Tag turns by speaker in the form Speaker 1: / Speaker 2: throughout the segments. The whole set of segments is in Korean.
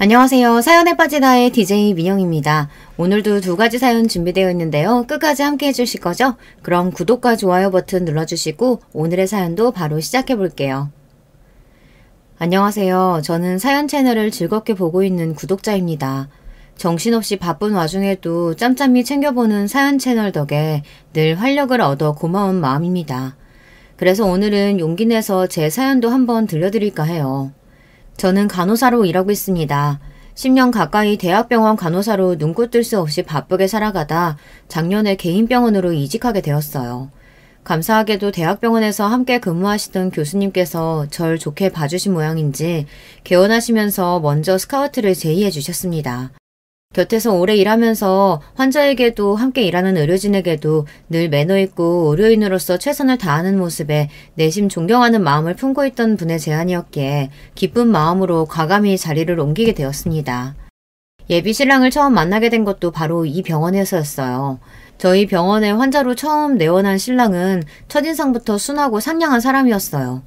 Speaker 1: 안녕하세요. 사연에 빠지다의 DJ 민영입니다. 오늘도 두 가지 사연 준비되어 있는데요. 끝까지 함께 해주실 거죠? 그럼 구독과 좋아요 버튼 눌러주시고 오늘의 사연도 바로 시작해 볼게요. 안녕하세요. 저는 사연 채널을 즐겁게 보고 있는 구독자입니다. 정신없이 바쁜 와중에도 짬짬이 챙겨보는 사연 채널 덕에 늘 활력을 얻어 고마운 마음입니다. 그래서 오늘은 용기 내서 제 사연도 한번 들려드릴까 해요. 저는 간호사로 일하고 있습니다. 10년 가까이 대학병원 간호사로 눈코 뜰 새 없이 바쁘게 살아가다 작년에 개인병원으로 이직하게 되었어요. 감사하게도 대학병원에서 함께 근무하시던 교수님께서 절 좋게 봐주신 모양인지 개원하시면서 먼저 스카우트를 제의해 주셨습니다. 곁에서 오래 일하면서 환자에게도 함께 일하는 의료진에게도 늘 매너 있고 의료인으로서 최선을 다하는 모습에 내심 존경하는 마음을 품고 있던 분의 제안이었기에 기쁜 마음으로 과감히 자리를 옮기게 되었습니다. 예비 신랑을 처음 만나게 된 것도 바로 이 병원에서였어요. 저희 병원에 환자로 처음 내원한 신랑은 첫인상부터 순하고 상냥한 사람이었어요.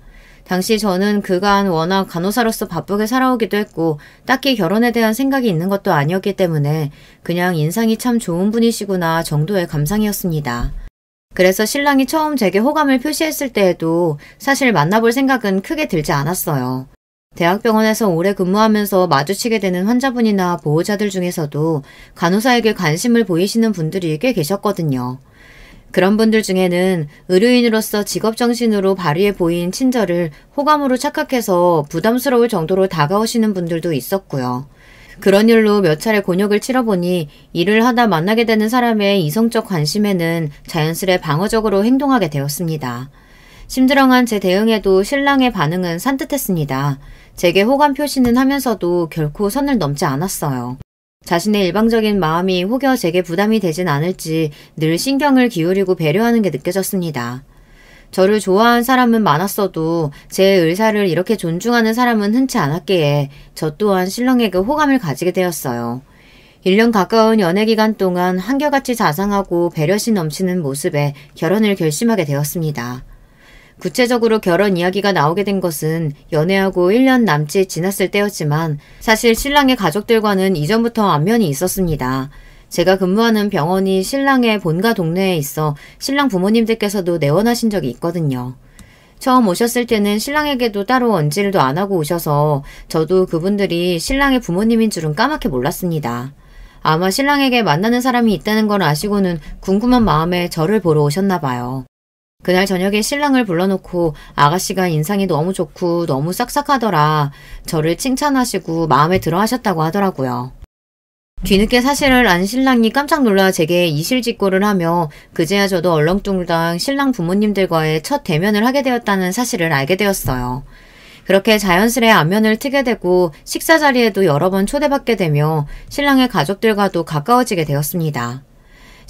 Speaker 1: 당시 저는 그간 워낙 간호사로서 바쁘게 살아오기도 했고 딱히 결혼에 대한 생각이 있는 것도 아니었기 때문에 그냥 인상이 참 좋은 분이시구나 정도의 감상이었습니다. 그래서 신랑이 처음 제게 호감을 표시했을 때에도 사실 만나볼 생각은 크게 들지 않았어요. 대학병원에서 오래 근무하면서 마주치게 되는 환자분이나 보호자들 중에서도 간호사에게 관심을 보이시는 분들이 꽤 계셨거든요. 그런 분들 중에는 의료인으로서 직업정신으로 발휘해 보인 친절을 호감으로 착각해서 부담스러울 정도로 다가오시는 분들도 있었고요. 그런 일로 몇 차례 곤욕을 치러보니 일을 하다 만나게 되는 사람의 이성적 관심에는 자연스레 방어적으로 행동하게 되었습니다. 심드렁한 제 대응에도 신랑의 반응은 산뜻했습니다. 제게 호감 표시는 하면서도 결코 선을 넘지 않았어요. 자신의 일방적인 마음이 혹여 제게 부담이 되진 않을지 늘 신경을 기울이고 배려하는 게 느껴졌습니다. 저를 좋아한 사람은 많았어도 제 의사를 이렇게 존중하는 사람은 흔치 않았기에 저 또한 신랑에게 호감을 가지게 되었어요. 1년 가까운 연애 기간 동안 한결같이 자상하고 배려심 넘치는 모습에 결혼을 결심하게 되었습니다. 구체적으로 결혼 이야기가 나오게 된 것은 연애하고 1년 남짓 지났을 때였지만 사실 신랑의 가족들과는 이전부터 안면이 있었습니다. 제가 근무하는 병원이 신랑의 본가 동네에 있어 신랑 부모님들께서도 내원하신 적이 있거든요. 처음 오셨을 때는 신랑에게도 따로 언질도 안 하고 오셔서 저도 그분들이 신랑의 부모님인 줄은 까맣게 몰랐습니다. 아마 신랑에게 만나는 사람이 있다는 걸 아시고는 궁금한 마음에 저를 보러 오셨나 봐요. 그날 저녁에 신랑을 불러놓고 아가씨가 인상이 너무 좋고 너무 싹싹하더라. 저를 칭찬하시고 마음에 들어 하셨다고 하더라고요. 뒤늦게 사실을 안 신랑이 깜짝 놀라 제게 이실직고를 하며 그제야 저도 얼렁뚱땅 신랑 부모님들과의 첫 대면을 하게 되었다는 사실을 알게 되었어요. 그렇게 자연스레 안면을 트게 되고 식사 자리에도 여러 번 초대받게 되며 신랑의 가족들과도 가까워지게 되었습니다.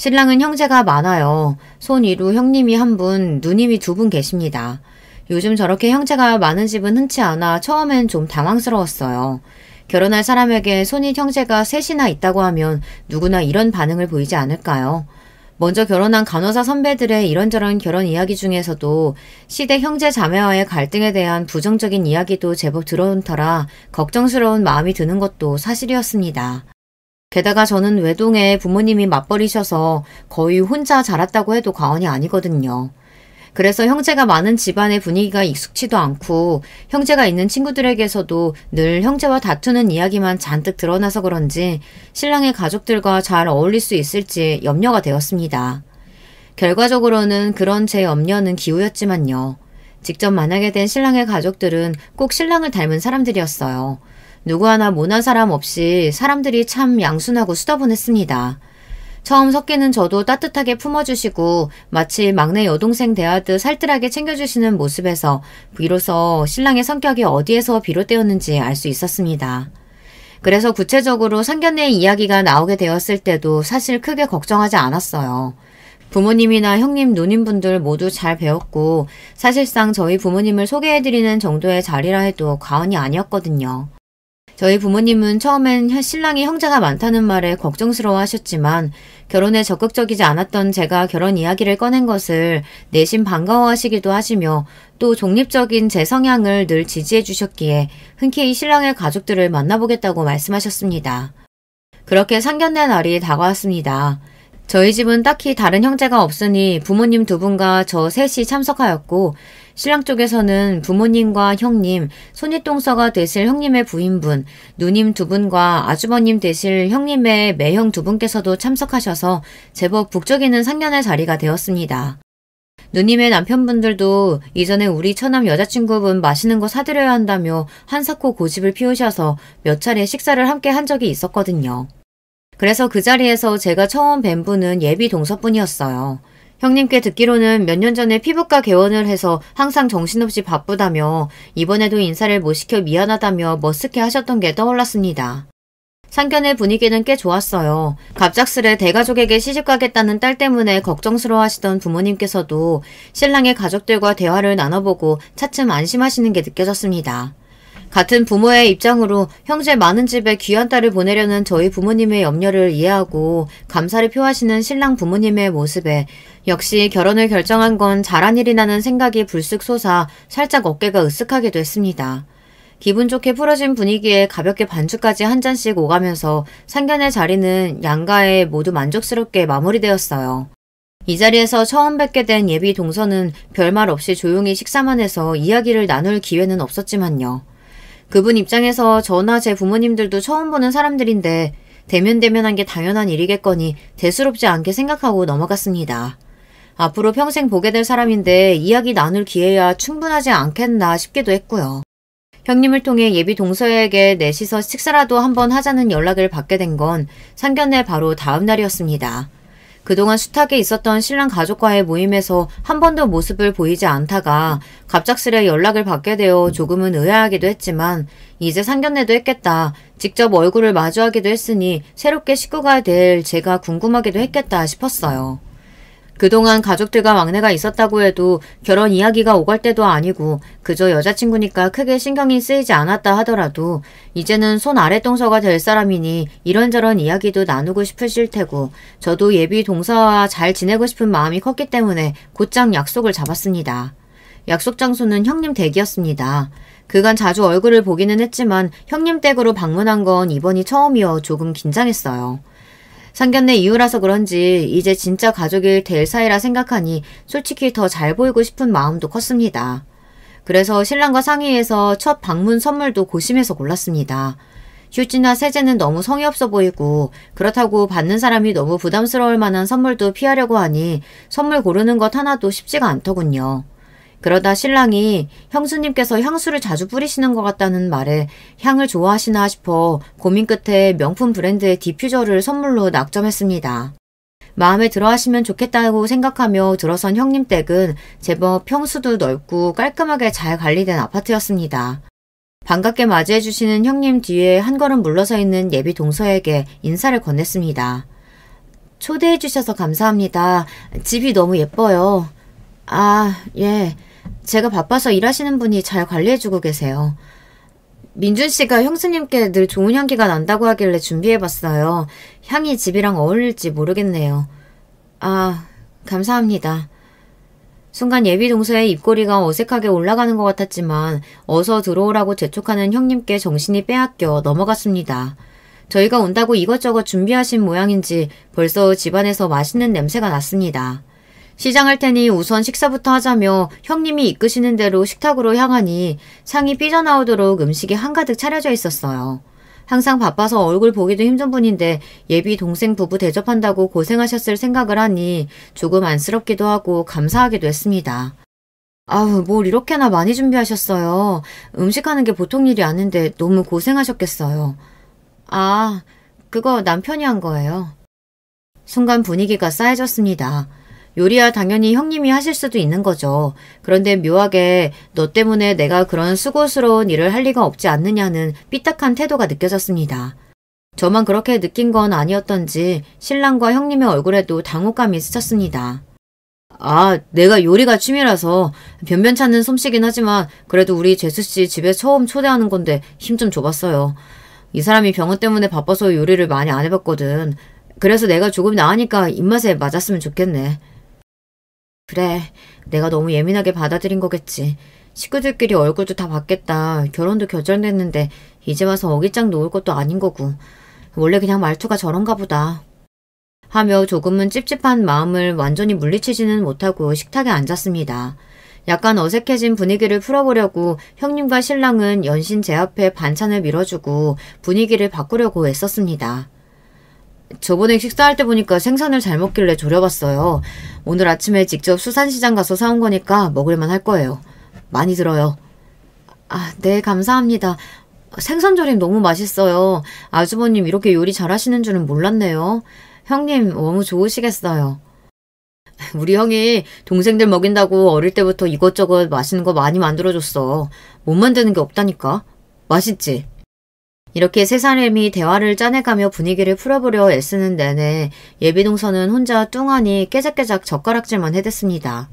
Speaker 1: 신랑은 형제가 많아요. 손 위로 형님이 한 분, 누님이 2분 계십니다. 요즘 저렇게 형제가 많은 집은 흔치 않아 처음엔 좀 당황스러웠어요. 결혼할 사람에게 손윗 형제가 셋이나 있다고 하면 누구나 이런 반응을 보이지 않을까요? 먼저 결혼한 간호사 선배들의 이런저런 결혼 이야기 중에서도 시댁 형제 자매와의 갈등에 대한 부정적인 이야기도 제법 들어온 터라 걱정스러운 마음이 드는 것도 사실이었습니다. 게다가 저는 외동에 부모님이 맞벌이셔서 거의 혼자 자랐다고 해도 과언이 아니거든요. 그래서 형제가 많은 집안의 분위기가 익숙치도 않고 형제가 있는 친구들에게서도 늘 형제와 다투는 이야기만 잔뜩 드러나서 그런지 신랑의 가족들과 잘 어울릴 수 있을지 염려가 되었습니다. 결과적으로는 그런 제 염려는 기우였지만요. 직접 만나게 된 신랑의 가족들은 꼭 신랑을 닮은 사람들이었어요. 누구 하나 모난 사람 없이 사람들이 참 양순하고 수더분했습니다. 처음 섞이는 저도 따뜻하게 품어주시고 마치 막내 여동생 대하듯 살뜰하게 챙겨주시는 모습에서 비로소 신랑의 성격이 어디에서 비롯되었는지 알 수 있었습니다. 그래서 구체적으로 상견례 이야기가 나오게 되었을 때도 사실 크게 걱정하지 않았어요. 부모님이나 형님, 누님분들 모두 잘 배웠고 사실상 저희 부모님을 소개해드리는 정도의 자리라 해도 과언이 아니었거든요. 저희 부모님은 처음엔 신랑이 형제가 많다는 말에 걱정스러워 하셨지만 결혼에 적극적이지 않았던 제가 결혼 이야기를 꺼낸 것을 내심 반가워하시기도 하시며 또 독립적인 제 성향을 늘 지지해 주셨기에 흔쾌히 신랑의 가족들을 만나보겠다고 말씀하셨습니다. 그렇게 상견례 날이 다가왔습니다. 저희 집은 딱히 다른 형제가 없으니 부모님 두 분과 저 셋이 참석하였고 신랑 쪽에서는 부모님과 형님, 손윗동서가 되실 형님의 부인분, 누님 두 분과 아주버님 되실 형님의 매형 두 분께서도 참석하셔서 제법 북적이는 상견례 자리가 되었습니다. 누님의 남편분들도 이전에 우리 처남 여자친구분 맛있는 거 사드려야 한다며 한사코 고집을 피우셔서 몇 차례 식사를 함께 한 적이 있었거든요. 그래서 그 자리에서 제가 처음 뵌 분은 예비 동서분이었어요. 형님께 듣기로는 몇 년 전에 피부과 개원을 해서 항상 정신없이 바쁘다며 이번에도 인사를 못 시켜 미안하다며 머쓱해 하셨던 게 떠올랐습니다. 상견례 분위기는 꽤 좋았어요. 갑작스레 대가족에게 시집가겠다는 딸 때문에 걱정스러워하시던 부모님께서도 신랑의 가족들과 대화를 나눠보고 차츰 안심하시는 게 느껴졌습니다. 같은 부모의 입장으로 형제 많은 집에 귀한 딸을 보내려는 저희 부모님의 염려를 이해하고 감사를 표하시는 신랑 부모님의 모습에 역시 결혼을 결정한 건 잘한 일이라는 생각이 불쑥 솟아 살짝 어깨가 으쓱하게 됐습니다. 기분 좋게 풀어진 분위기에 가볍게 반주까지 한 잔씩 오가면서 상견례 자리는 양가에 모두 만족스럽게 마무리되었어요. 이 자리에서 처음 뵙게 된 예비 동서는 별말 없이 조용히 식사만 해서 이야기를 나눌 기회는 없었지만요. 그분 입장에서 저나 제 부모님들도 처음 보는 사람들인데 대면대면한 게 당연한 일이겠거니 대수롭지 않게 생각하고 넘어갔습니다. 앞으로 평생 보게 될 사람인데 이야기 나눌 기회야 충분하지 않겠나 싶기도 했고요. 형님을 통해 예비 동서에게 넷이서 식사라도 한번 하자는 연락을 받게 된 건 상견례 바로 다음 날이었습니다. 그동안 숱하게 있었던 신랑 가족과의 모임에서 한 번도 모습을 보이지 않다가 갑작스레 연락을 받게 되어 조금은 의아하기도 했지만 이제 상견례도 했겠다. 직접 얼굴을 마주하기도 했으니 새롭게 식구가 될 제가 궁금하기도 했겠다 싶었어요. 그동안 가족들과 왕래가 있었다고 해도 결혼 이야기가 오갈 때도 아니고 그저 여자친구니까 크게 신경이 쓰이지 않았다 하더라도 이제는 손 아랫동서가 될 사람이니 이런저런 이야기도 나누고 싶으실 테고 저도 예비 동서와 잘 지내고 싶은 마음이 컸기 때문에 곧장 약속을 잡았습니다. 약속 장소는 형님 댁이었습니다. 그간 자주 얼굴을 보기는 했지만 형님 댁으로 방문한 건 이번이 처음이어 조금 긴장했어요. 상견례 이후라서 그런지 이제 진짜 가족이 될 사이라 생각하니 솔직히 더 잘 보이고 싶은 마음도 컸습니다. 그래서 신랑과 상의해서 첫 방문 선물도 고심해서 골랐습니다. 휴지나 세제는 너무 성의 없어 보이고 그렇다고 받는 사람이 너무 부담스러울 만한 선물도 피하려고 하니 선물 고르는 것 하나도 쉽지가 않더군요. 그러다 신랑이 형수님께서 향수를 자주 뿌리시는 것 같다는 말에 향을 좋아하시나 싶어 고민 끝에 명품 브랜드의 디퓨저를 선물로 낙점했습니다. 마음에 들어 하시면 좋겠다고 생각하며 들어선 형님 댁은 제법 평수도 넓고 깔끔하게 잘 관리된 아파트였습니다. 반갑게 맞이해 주시는 형님 뒤에 한 걸음 물러서 있는 예비 동서에게 인사를 건넸습니다. 초대해 주셔서 감사합니다. 집이 너무 예뻐요. 아, 예. 제가 바빠서 일하시는 분이 잘 관리해주고 계세요. 민준 씨가 형수님께 늘 좋은 향기가 난다고 하길래 준비해봤어요. 향이 집이랑 어울릴지 모르겠네요. 아, 감사합니다. 순간 예비 동서의 입꼬리가 어색하게 올라가는 것 같았지만 어서 들어오라고 재촉하는 형님께 정신이 빼앗겨 넘어갔습니다. 저희가 온다고 이것저것 준비하신 모양인지 벌써 집안에서 맛있는 냄새가 났습니다. 시장할 테니 우선 식사부터 하자며 형님이 이끄시는 대로 식탁으로 향하니 상이 삐져나오도록 음식이 한가득 차려져 있었어요. 항상 바빠서 얼굴 보기도 힘든 분인데 예비 동생 부부 대접한다고 고생하셨을 생각을 하니 조금 안쓰럽기도 하고 감사하기도 했습니다. 아우, 뭘 이렇게나 많이 준비하셨어요. 음식하는 게 보통 일이 아닌데 너무 고생하셨겠어요. 아, 그거 남편이 한 거예요. 순간 분위기가 싸해졌습니다. 요리야 당연히 형님이 하실 수도 있는 거죠. 그런데 묘하게 너 때문에 내가 그런 수고스러운 일을 할 리가 없지 않느냐는 삐딱한 태도가 느껴졌습니다. 저만 그렇게 느낀 건 아니었던지 신랑과 형님의 얼굴에도 당혹감이 스쳤습니다. 아, 내가 요리가 취미라서 변변찮은 솜씨긴 하지만 그래도 우리 재수씨 집에 처음 초대하는 건데 힘 좀 줘봤어요. 이 사람이 병원 때문에 바빠서 요리를 많이 안 해봤거든. 그래서 내가 조금 나으니까 입맛에 맞았으면 좋겠네. 그래, 내가 너무 예민하게 받아들인 거겠지. 식구들끼리 얼굴도 다 봤겠다. 결혼도 결정됐는데 이제 와서 어깃장 놓을 것도 아닌 거고. 원래 그냥 말투가 저런가 보다. 하며 조금은 찝찝한 마음을 완전히 물리치지는 못하고 식탁에 앉았습니다. 약간 어색해진 분위기를 풀어보려고 형님과 신랑은 연신 제 앞에 반찬을 밀어주고 분위기를 바꾸려고 애썼습니다. 저번에 식사할 때 보니까 생선을 잘 먹길래 졸여봤어요. 오늘 아침에 직접 수산시장 가서 사온 거니까 먹을만 할 거예요. 많이 들어요. 아, 네, 감사합니다. 생선조림 너무 맛있어요. 아주버님 이렇게 요리 잘하시는 줄은 몰랐네요. 형님 너무 좋으시겠어요. 우리 형이 동생들 먹인다고 어릴 때부터 이것저것 맛있는 거 많이 만들어줬어. 못 만드는 게 없다니까. 맛있지? 이렇게 세 사람이 대화를 짜내가며 분위기를 풀어보려 애쓰는 내내 예비동서는 혼자 뚱하니 깨작깨작 젓가락질만 해댔습니다.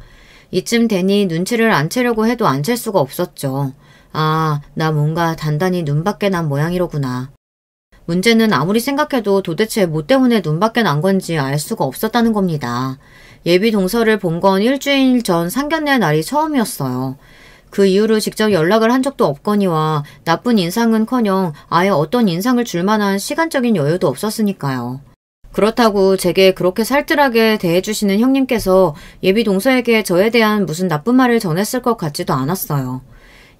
Speaker 1: 이쯤 되니 눈치를 안 채려고 해도 안 챌 수가 없었죠. 아, 나 뭔가 단단히 눈밖에 난 모양이로구나. 문제는 아무리 생각해도 도대체 뭐 때문에 눈밖에 난 건지 알 수가 없었다는 겁니다. 예비 동서를 본 건 일주일 전 상견례 날이 처음이었어요. 그 이후로 직접 연락을 한 적도 없거니와 나쁜 인상은커녕 아예 어떤 인상을 줄 만한 시간적인 여유도 없었으니까요. 그렇다고 제게 그렇게 살뜰하게 대해주시는 형님께서 예비 동서에게 저에 대한 무슨 나쁜 말을 전했을 것 같지도 않았어요.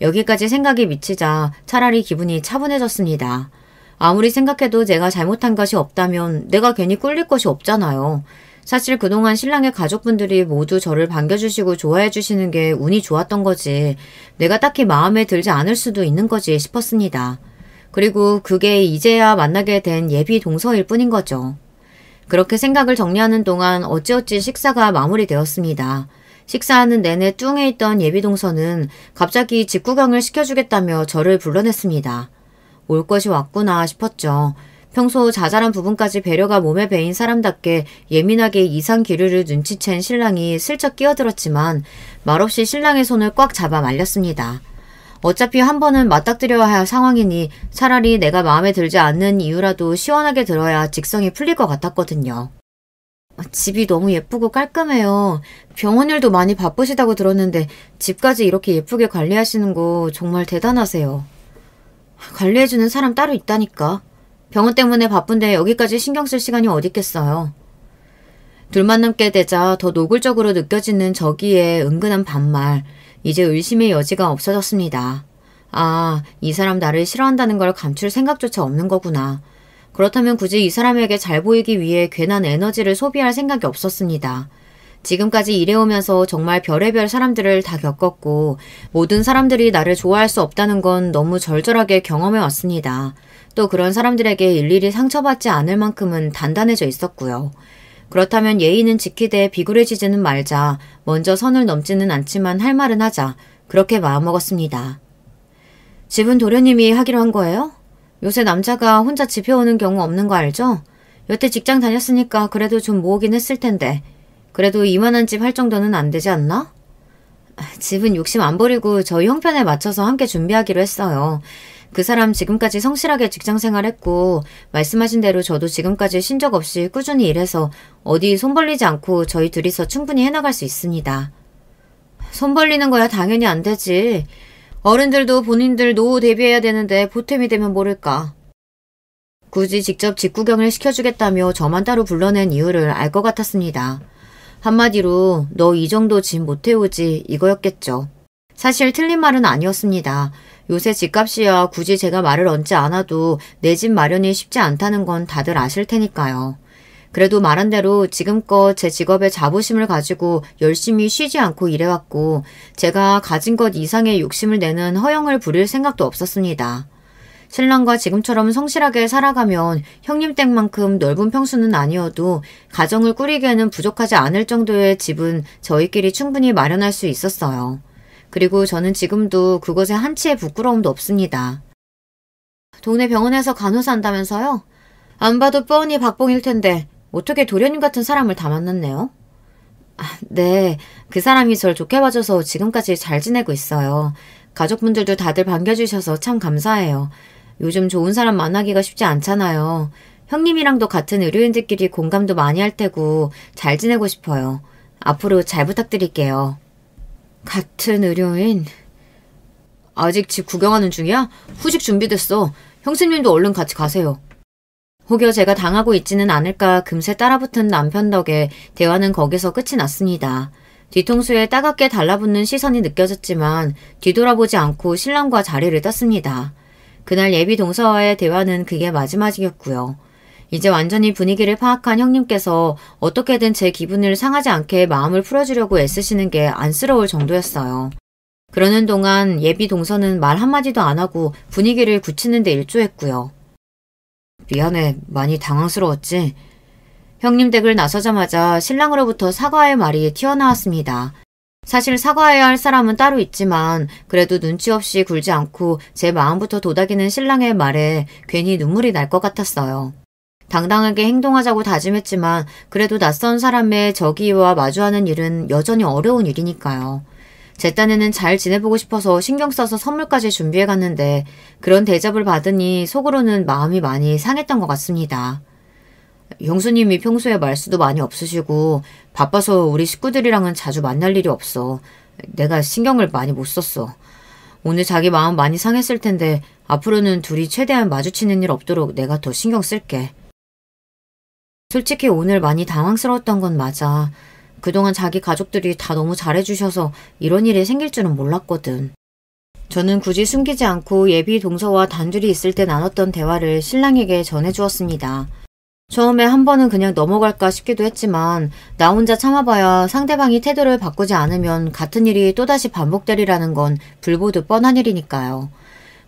Speaker 1: 여기까지 생각이 미치자 차라리 기분이 차분해졌습니다. 아무리 생각해도 제가 잘못한 것이 없다면 내가 괜히 꿀릴 것이 없잖아요. 사실 그동안 신랑의 가족분들이 모두 저를 반겨주시고 좋아해주시는 게 운이 좋았던 거지 내가 딱히 마음에 들지 않을 수도 있는 거지 싶었습니다. 그리고 그게 이제야 만나게 된 예비 동서일 뿐인 거죠. 그렇게 생각을 정리하는 동안 어찌어찌 식사가 마무리되었습니다. 식사하는 내내 뚱해 있던 예비 동서는 갑자기 집 구경을 시켜주겠다며 저를 불러냈습니다. 올 것이 왔구나 싶었죠. 평소 자잘한 부분까지 배려가 몸에 배인 사람답게 예민하게 이상 기류를 눈치챈 신랑이 슬쩍 끼어들었지만 말없이 신랑의 손을 꽉 잡아 말렸습니다. 어차피 한 번은 맞닥뜨려야 할 상황이니 차라리 내가 마음에 들지 않는 이유라도 시원하게 들어야 직성이 풀릴 것 같았거든요. 집이 너무 예쁘고 깔끔해요. 병원 일도 많이 바쁘시다고 들었는데 집까지 이렇게 예쁘게 관리하시는 거 정말 대단하세요. 관리해주는 사람 따로 있다니까. 병원 때문에 바쁜데 여기까지 신경 쓸 시간이 어디 있겠어요. 둘만 남게 되자 더 노골적으로 느껴지는 저기의 은근한 반말. 이제 의심의 여지가 없어졌습니다. 아, 이 사람 나를 싫어한다는 걸 감출 생각조차 없는 거구나. 그렇다면 굳이 이 사람에게 잘 보이기 위해 괜한 에너지를 소비할 생각이 없었습니다. 지금까지 일해오면서 정말 별의별 사람들을 다 겪었고 모든 사람들이 나를 좋아할 수 없다는 건 너무 절절하게 경험해 왔습니다. 또 그런 사람들에게 일일이 상처받지 않을 만큼은 단단해져 있었고요. 그렇다면 예의는 지키되 비굴해지지는 말자. 먼저 선을 넘지는 않지만 할 말은 하자. 그렇게 마음먹었습니다. 집은 도련님이 하기로 한 거예요? 요새 남자가 혼자 집 해오는 경우 없는 거 알죠? 여태 직장 다녔으니까 그래도 좀 모으긴 했을 텐데. 그래도 이만한 집 할 정도는 안 되지 않나? 집은 욕심 안 버리고 저희 형편에 맞춰서 함께 준비하기로 했어요. 그 사람 지금까지 성실하게 직장생활했고 말씀하신 대로 저도 지금까지 쉰 적 없이 꾸준히 일해서 어디 손 벌리지 않고 저희 둘이서 충분히 해나갈 수 있습니다. 손 벌리는 거야 당연히 안 되지. 어른들도 본인들 노후 대비해야 되는데 보탬이 되면 모를까. 굳이 직접 집 구경을 시켜주겠다며 저만 따로 불러낸 이유를 알 것 같았습니다. 한마디로 너 이 정도 짐 못 태우지 이거였겠죠. 사실 틀린 말은 아니었습니다. 요새 집값이야 굳이 제가 말을 얹지 않아도 내 집 마련이 쉽지 않다는 건 다들 아실 테니까요. 그래도 말한 대로 지금껏 제 직업에 자부심을 가지고 열심히 쉬지 않고 일해왔고 제가 가진 것 이상의 욕심을 내는 허영을 부릴 생각도 없었습니다. 신랑과 지금처럼 성실하게 살아가면 형님 댁만큼 넓은 평수는 아니어도 가정을 꾸리기에는 부족하지 않을 정도의 집은 저희끼리 충분히 마련할 수 있었어요. 그리고 저는 지금도 그것에 한치의 부끄러움도 없습니다. 동네 병원에서 간호사 한다면서요? 안 봐도 뻔히 박봉일 텐데 어떻게 도련님 같은 사람을 다 만났네요? 아, 네, 그 사람이 절 좋게 봐줘서 지금까지 잘 지내고 있어요. 가족분들도 다들 반겨주셔서 참 감사해요. 요즘 좋은 사람 만나기가 쉽지 않잖아요. 형님이랑도 같은 의료인들끼리 공감도 많이 할 테고 잘 지내고 싶어요. 앞으로 잘 부탁드릴게요. 같은 의료인? 아직 집 구경하는 중이야? 후식 준비됐어. 형수님도 얼른 같이 가세요. 혹여 제가 당하고 있지는 않을까 금세 따라붙은 남편 덕에 대화는 거기서 끝이 났습니다. 뒤통수에 따갑게 달라붙는 시선이 느껴졌지만 뒤돌아보지 않고 신랑과 자리를 떴습니다. 그날 예비 동서와의 대화는 그게 마지막이었고요. 이제 완전히 분위기를 파악한 형님께서 어떻게든 제 기분을 상하지 않게 마음을 풀어주려고 애쓰시는 게 안쓰러울 정도였어요. 그러는 동안 예비 동서는 말 한마디도 안 하고 분위기를 굳히는 데 일조했고요. 미안해, 많이 당황스러웠지? 형님 댁을 나서자마자 신랑으로부터 사과의 말이 튀어나왔습니다. 사실 사과해야 할 사람은 따로 있지만 그래도 눈치 없이 굴지 않고 제 마음부터 도닥이는 신랑의 말에 괜히 눈물이 날 것 같았어요. 당당하게 행동하자고 다짐했지만 그래도 낯선 사람의 저기와 마주하는 일은 여전히 어려운 일이니까요. 제 딴에는 잘 지내보고 싶어서 신경 써서 선물까지 준비해 갔는데 그런 대접을 받으니 속으로는 마음이 많이 상했던 것 같습니다. 형수님이 평소에 말수도 많이 없으시고 바빠서 우리 식구들이랑은 자주 만날 일이 없어. 내가 신경을 많이 못 썼어. 오늘 자기 마음 많이 상했을 텐데 앞으로는 둘이 최대한 마주치는 일 없도록 내가 더 신경 쓸게. 솔직히 오늘 많이 당황스러웠던 건 맞아. 그동안 자기 가족들이 다 너무 잘해주셔서 이런 일이 생길 줄은 몰랐거든. 저는 굳이 숨기지 않고 예비 동서와 단둘이 있을 때 나눴던 대화를 신랑에게 전해주었습니다. 처음에 한 번은 그냥 넘어갈까 싶기도 했지만 나 혼자 참아봐야 상대방이 태도를 바꾸지 않으면 같은 일이 또다시 반복되리라는 건 불보듯 뻔한 일이니까요.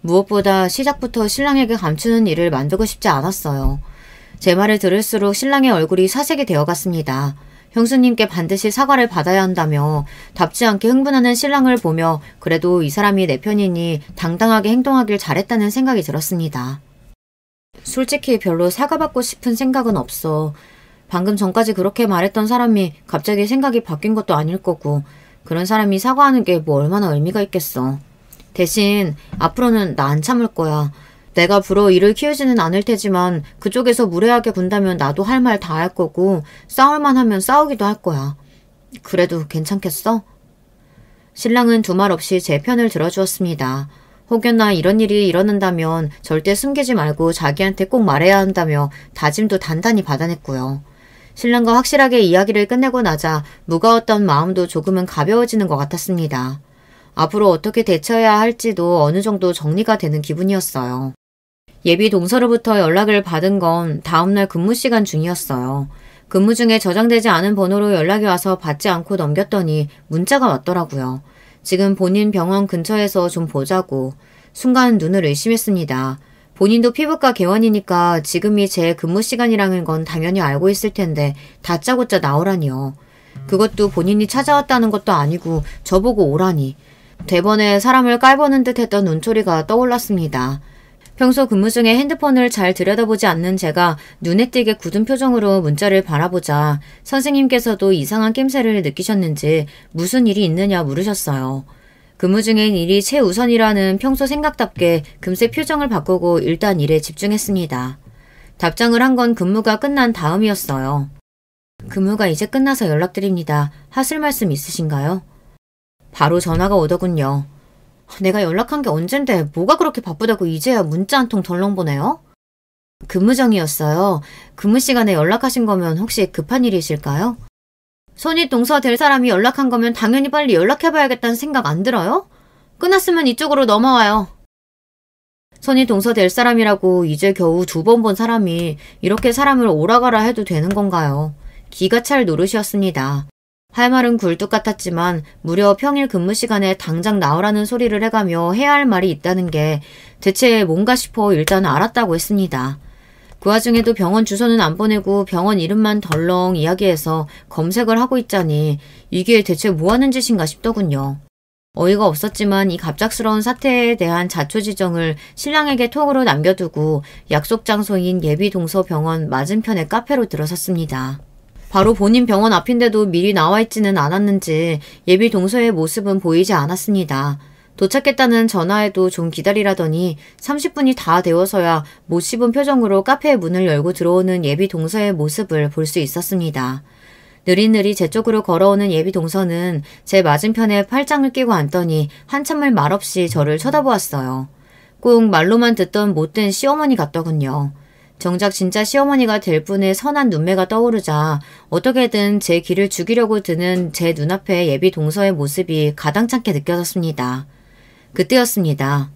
Speaker 1: 무엇보다 시작부터 신랑에게 감추는 일을 만들고 싶지 않았어요. 제 말을 들을수록 신랑의 얼굴이 사색이 되어갔습니다. 형수님께 반드시 사과를 받아야 한다며 답지 않게 흥분하는 신랑을 보며 그래도 이 사람이 내 편이니 당당하게 행동하길 잘했다는 생각이 들었습니다. 솔직히 별로 사과받고 싶은 생각은 없어. 방금 전까지 그렇게 말했던 사람이 갑자기 생각이 바뀐 것도 아닐 거고 그런 사람이 사과하는 게 뭐 얼마나 의미가 있겠어. 대신 앞으로는 나 안 참을 거야. 내가 불어 일을 키우지는 않을 테지만 그쪽에서 무례하게 군다면 나도 할 말 다 할 거고 싸울만 하면 싸우기도 할 거야. 그래도 괜찮겠어? 신랑은 두말 없이 제 편을 들어주었습니다. 혹여나 이런 일이 일어난다면 절대 숨기지 말고 자기한테 꼭 말해야 한다며 다짐도 단단히 받아냈고요. 신랑과 확실하게 이야기를 끝내고 나자 무거웠던 마음도 조금은 가벼워지는 것 같았습니다. 앞으로 어떻게 대처해야 할지도 어느 정도 정리가 되는 기분이었어요. 예비 동서로부터 연락을 받은 건 다음날 근무 시간 중이었어요. 근무 중에 저장되지 않은 번호로 연락이 와서 받지 않고 넘겼더니 문자가 왔더라고요. 지금 본인 병원 근처에서 좀 보자고. 순간 눈을 의심했습니다. 본인도 피부과 개원이니까 지금이 제 근무 시간이라는 건 당연히 알고 있을 텐데 다짜고짜 나오라니요. 그것도 본인이 찾아왔다는 것도 아니고 저보고 오라니. 대번에 사람을 깔보는 듯 했던 눈초리가 떠올랐습니다. 평소 근무 중에 핸드폰을 잘 들여다보지 않는 제가 눈에 띄게 굳은 표정으로 문자를 바라보자 선생님께서도 이상한 낌새를 느끼셨는지 무슨 일이 있느냐 물으셨어요. 근무 중엔 일이 최우선이라는 평소 생각답게 금세 표정을 바꾸고 일단 일에 집중했습니다. 답장을 한 건 근무가 끝난 다음이었어요. 근무가 이제 끝나서 연락드립니다. 하실 말씀 있으신가요? 바로 전화가 오더군요. 내가 연락한 게 언젠데 뭐가 그렇게 바쁘다고 이제야 문자 한 통 덜렁 보내요? 근무정이었어요. 근무 시간에 연락하신 거면 혹시 급한 일이실까요? 손이 동서 될 사람이 연락한 거면 당연히 빨리 연락해봐야겠다는 생각 안 들어요? 끝났으면 이쪽으로 넘어와요. 손이 동서 될 사람이라고 이제 겨우 2번 본 사람이 이렇게 사람을 오라가라 해도 되는 건가요? 기가 찰 노릇이었습니다. 할 말은 굴뚝 같았지만 무려 평일 근무 시간에 당장 나오라는 소리를 해가며 해야 할 말이 있다는 게 대체 뭔가 싶어 일단 알았다고 했습니다. 그 와중에도 병원 주소는 안 보내고 병원 이름만 덜렁 이야기해서 검색을 하고 있자니 이게 대체 뭐하는 짓인가 싶더군요. 어이가 없었지만 이 갑작스러운 사태에 대한 자초지정을 신랑에게 톡으로 남겨두고 약속 장소인 예비동서 병원 맞은편의 카페로 들어섰습니다. 바로 본인 병원 앞인데도 미리 나와 있지는 않았는지 예비 동서의 모습은 보이지 않았습니다. 도착했다는 전화에도 좀 기다리라더니 30분이 다 되어서야 못 씹은 표정으로 카페의 문을 열고 들어오는 예비 동서의 모습을 볼 수 있었습니다. 느릿느릿 제 쪽으로 걸어오는 예비 동서는 제 맞은편에 팔짱을 끼고 앉더니 한참을 말없이 저를 쳐다보았어요. 꼭 말로만 듣던 못된 시어머니 같더군요. 정작 진짜 시어머니가 될 뿐의 선한 눈매가 떠오르자 어떻게든 제 기를 죽이려고 드는 제 눈앞에 예비 동서의 모습이 가당찮게 느껴졌습니다. 그때였습니다.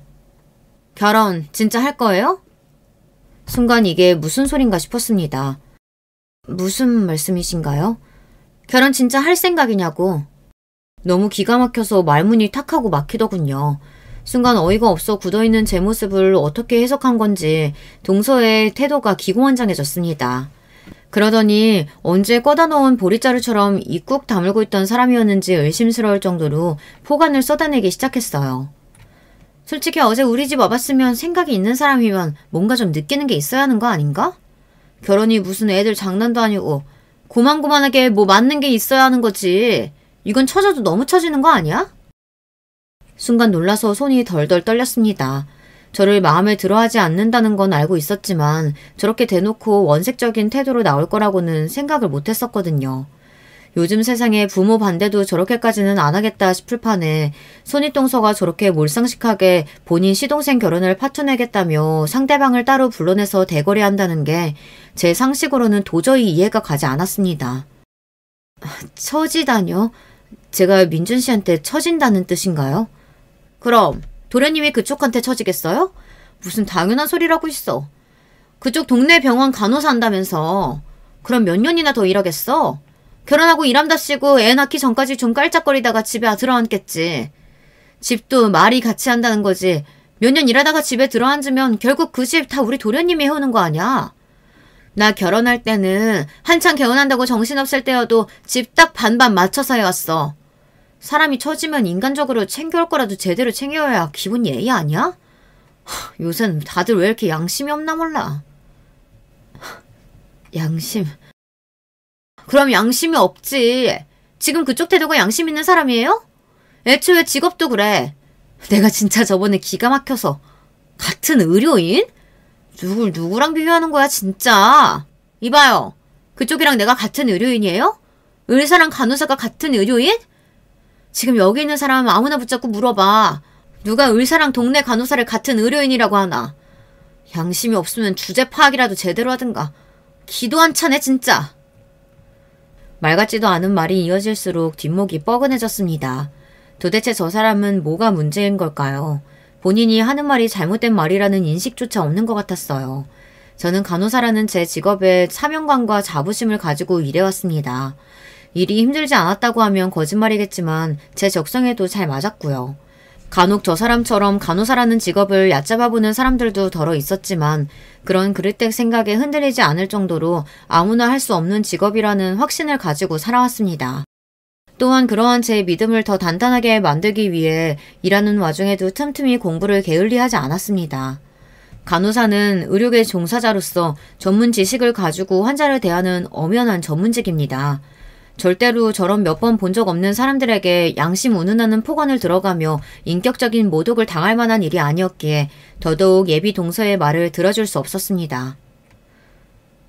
Speaker 1: 결혼 진짜 할 거예요? 순간 이게 무슨 소린가 싶었습니다. 무슨 말씀이신가요? 결혼 진짜 할 생각이냐고. 너무 기가 막혀서 말문이 탁하고 막히더군요. 순간 어이가 없어 굳어있는 제 모습을 어떻게 해석한 건지 동서의 태도가 기고만장해졌습니다. 그러더니 언제 꺼다 놓은 보릿자루처럼 입국 다물고 있던 사람이었는지 의심스러울 정도로 포관을 쏟아내기 시작했어요. 솔직히 어제 우리 집 와봤으면 생각이 있는 사람이면 뭔가 좀 느끼는 게 있어야 하는 거 아닌가? 결혼이 무슨 애들 장난도 아니고 고만고만하게 뭐 맞는 게 있어야 하는 거지. 이건 처져도 너무 처지는 거 아니야? 순간 놀라서 손이 덜덜 떨렸습니다. 저를 마음에 들어하지 않는다는 건 알고 있었지만 저렇게 대놓고 원색적인 태도로 나올 거라고는 생각을 못했었거든요. 요즘 세상에 부모 반대도 저렇게까지는 안 하겠다 싶을 판에 손윗동서가 저렇게 몰상식하게 본인 시동생 결혼을 파토내겠다며 상대방을 따로 불러내서 대거래한다는 게 제 상식으로는 도저히 이해가 가지 않았습니다. 처지다뇨? 제가 민준 씨한테 처진다는 뜻인가요? 그럼 도련님이 그쪽한테 처지겠어요? 무슨 당연한 소리라고 있어. 그쪽 동네 병원 간호사 한다면서. 그럼 몇 년이나 더 일하겠어? 결혼하고 일함답시고 애 낳기 전까지 좀 깔짝거리다가 집에 들어앉겠지. 집도 말이 같이 한다는 거지. 몇 년 일하다가 집에 들어앉으면 결국 그 집 다 우리 도련님이 해오는 거 아니야? 나 결혼할 때는 한창 개혼한다고 정신없을 때여도 집 딱 반반 맞춰서 해왔어. 사람이 처지면 인간적으로 챙겨올 거라도 제대로 챙겨야 기본 예의 아니야? 요새는 다들 왜 이렇게 양심이 없나 몰라. 양심... 그럼 양심이 없지. 지금 그쪽 태도가 양심 있는 사람이에요? 애초에 직업도 그래. 내가 진짜 저번에 기가 막혀서. 같은 의료인? 누구랑 비교하는 거야 진짜. 이봐요. 그쪽이랑 내가 같은 의료인이에요? 의사랑 간호사가 같은 의료인? 지금 여기 있는 사람 아무나 붙잡고 물어봐. 누가 의사랑 동네 간호사를 같은 의료인이라고 하나. 양심이 없으면 주제 파악이라도 제대로 하든가. 기도 안 차네 진짜. 말 같지도 않은 말이 이어질수록 뒷목이 뻐근해졌습니다. 도대체 저 사람은 뭐가 문제인 걸까요? 본인이 하는 말이 잘못된 말이라는 인식조차 없는 것 같았어요. 저는 간호사라는 제 직업에 사명감과 자부심을 가지고 일해왔습니다. 일이 힘들지 않았다고 하면 거짓말이겠지만 제 적성에도 잘 맞았고요. 간혹 저 사람처럼 간호사라는 직업을 얕잡아보는 사람들도 더러 있었지만 그런 그릇된 생각에 흔들리지 않을 정도로 아무나 할 수 없는 직업이라는 확신을 가지고 살아왔습니다. 또한 그러한 제 믿음을 더 단단하게 만들기 위해 일하는 와중에도 틈틈이 공부를 게을리하지 않았습니다. 간호사는 의료계 종사자로서 전문 지식을 가지고 환자를 대하는 엄연한 전문직입니다. 절대로 저런 몇 번 본 적 없는 사람들에게 양심 운운하는 폭언을 들어가며 인격적인 모독을 당할 만한 일이 아니었기에 더더욱 예비 동서의 말을 들어줄 수 없었습니다.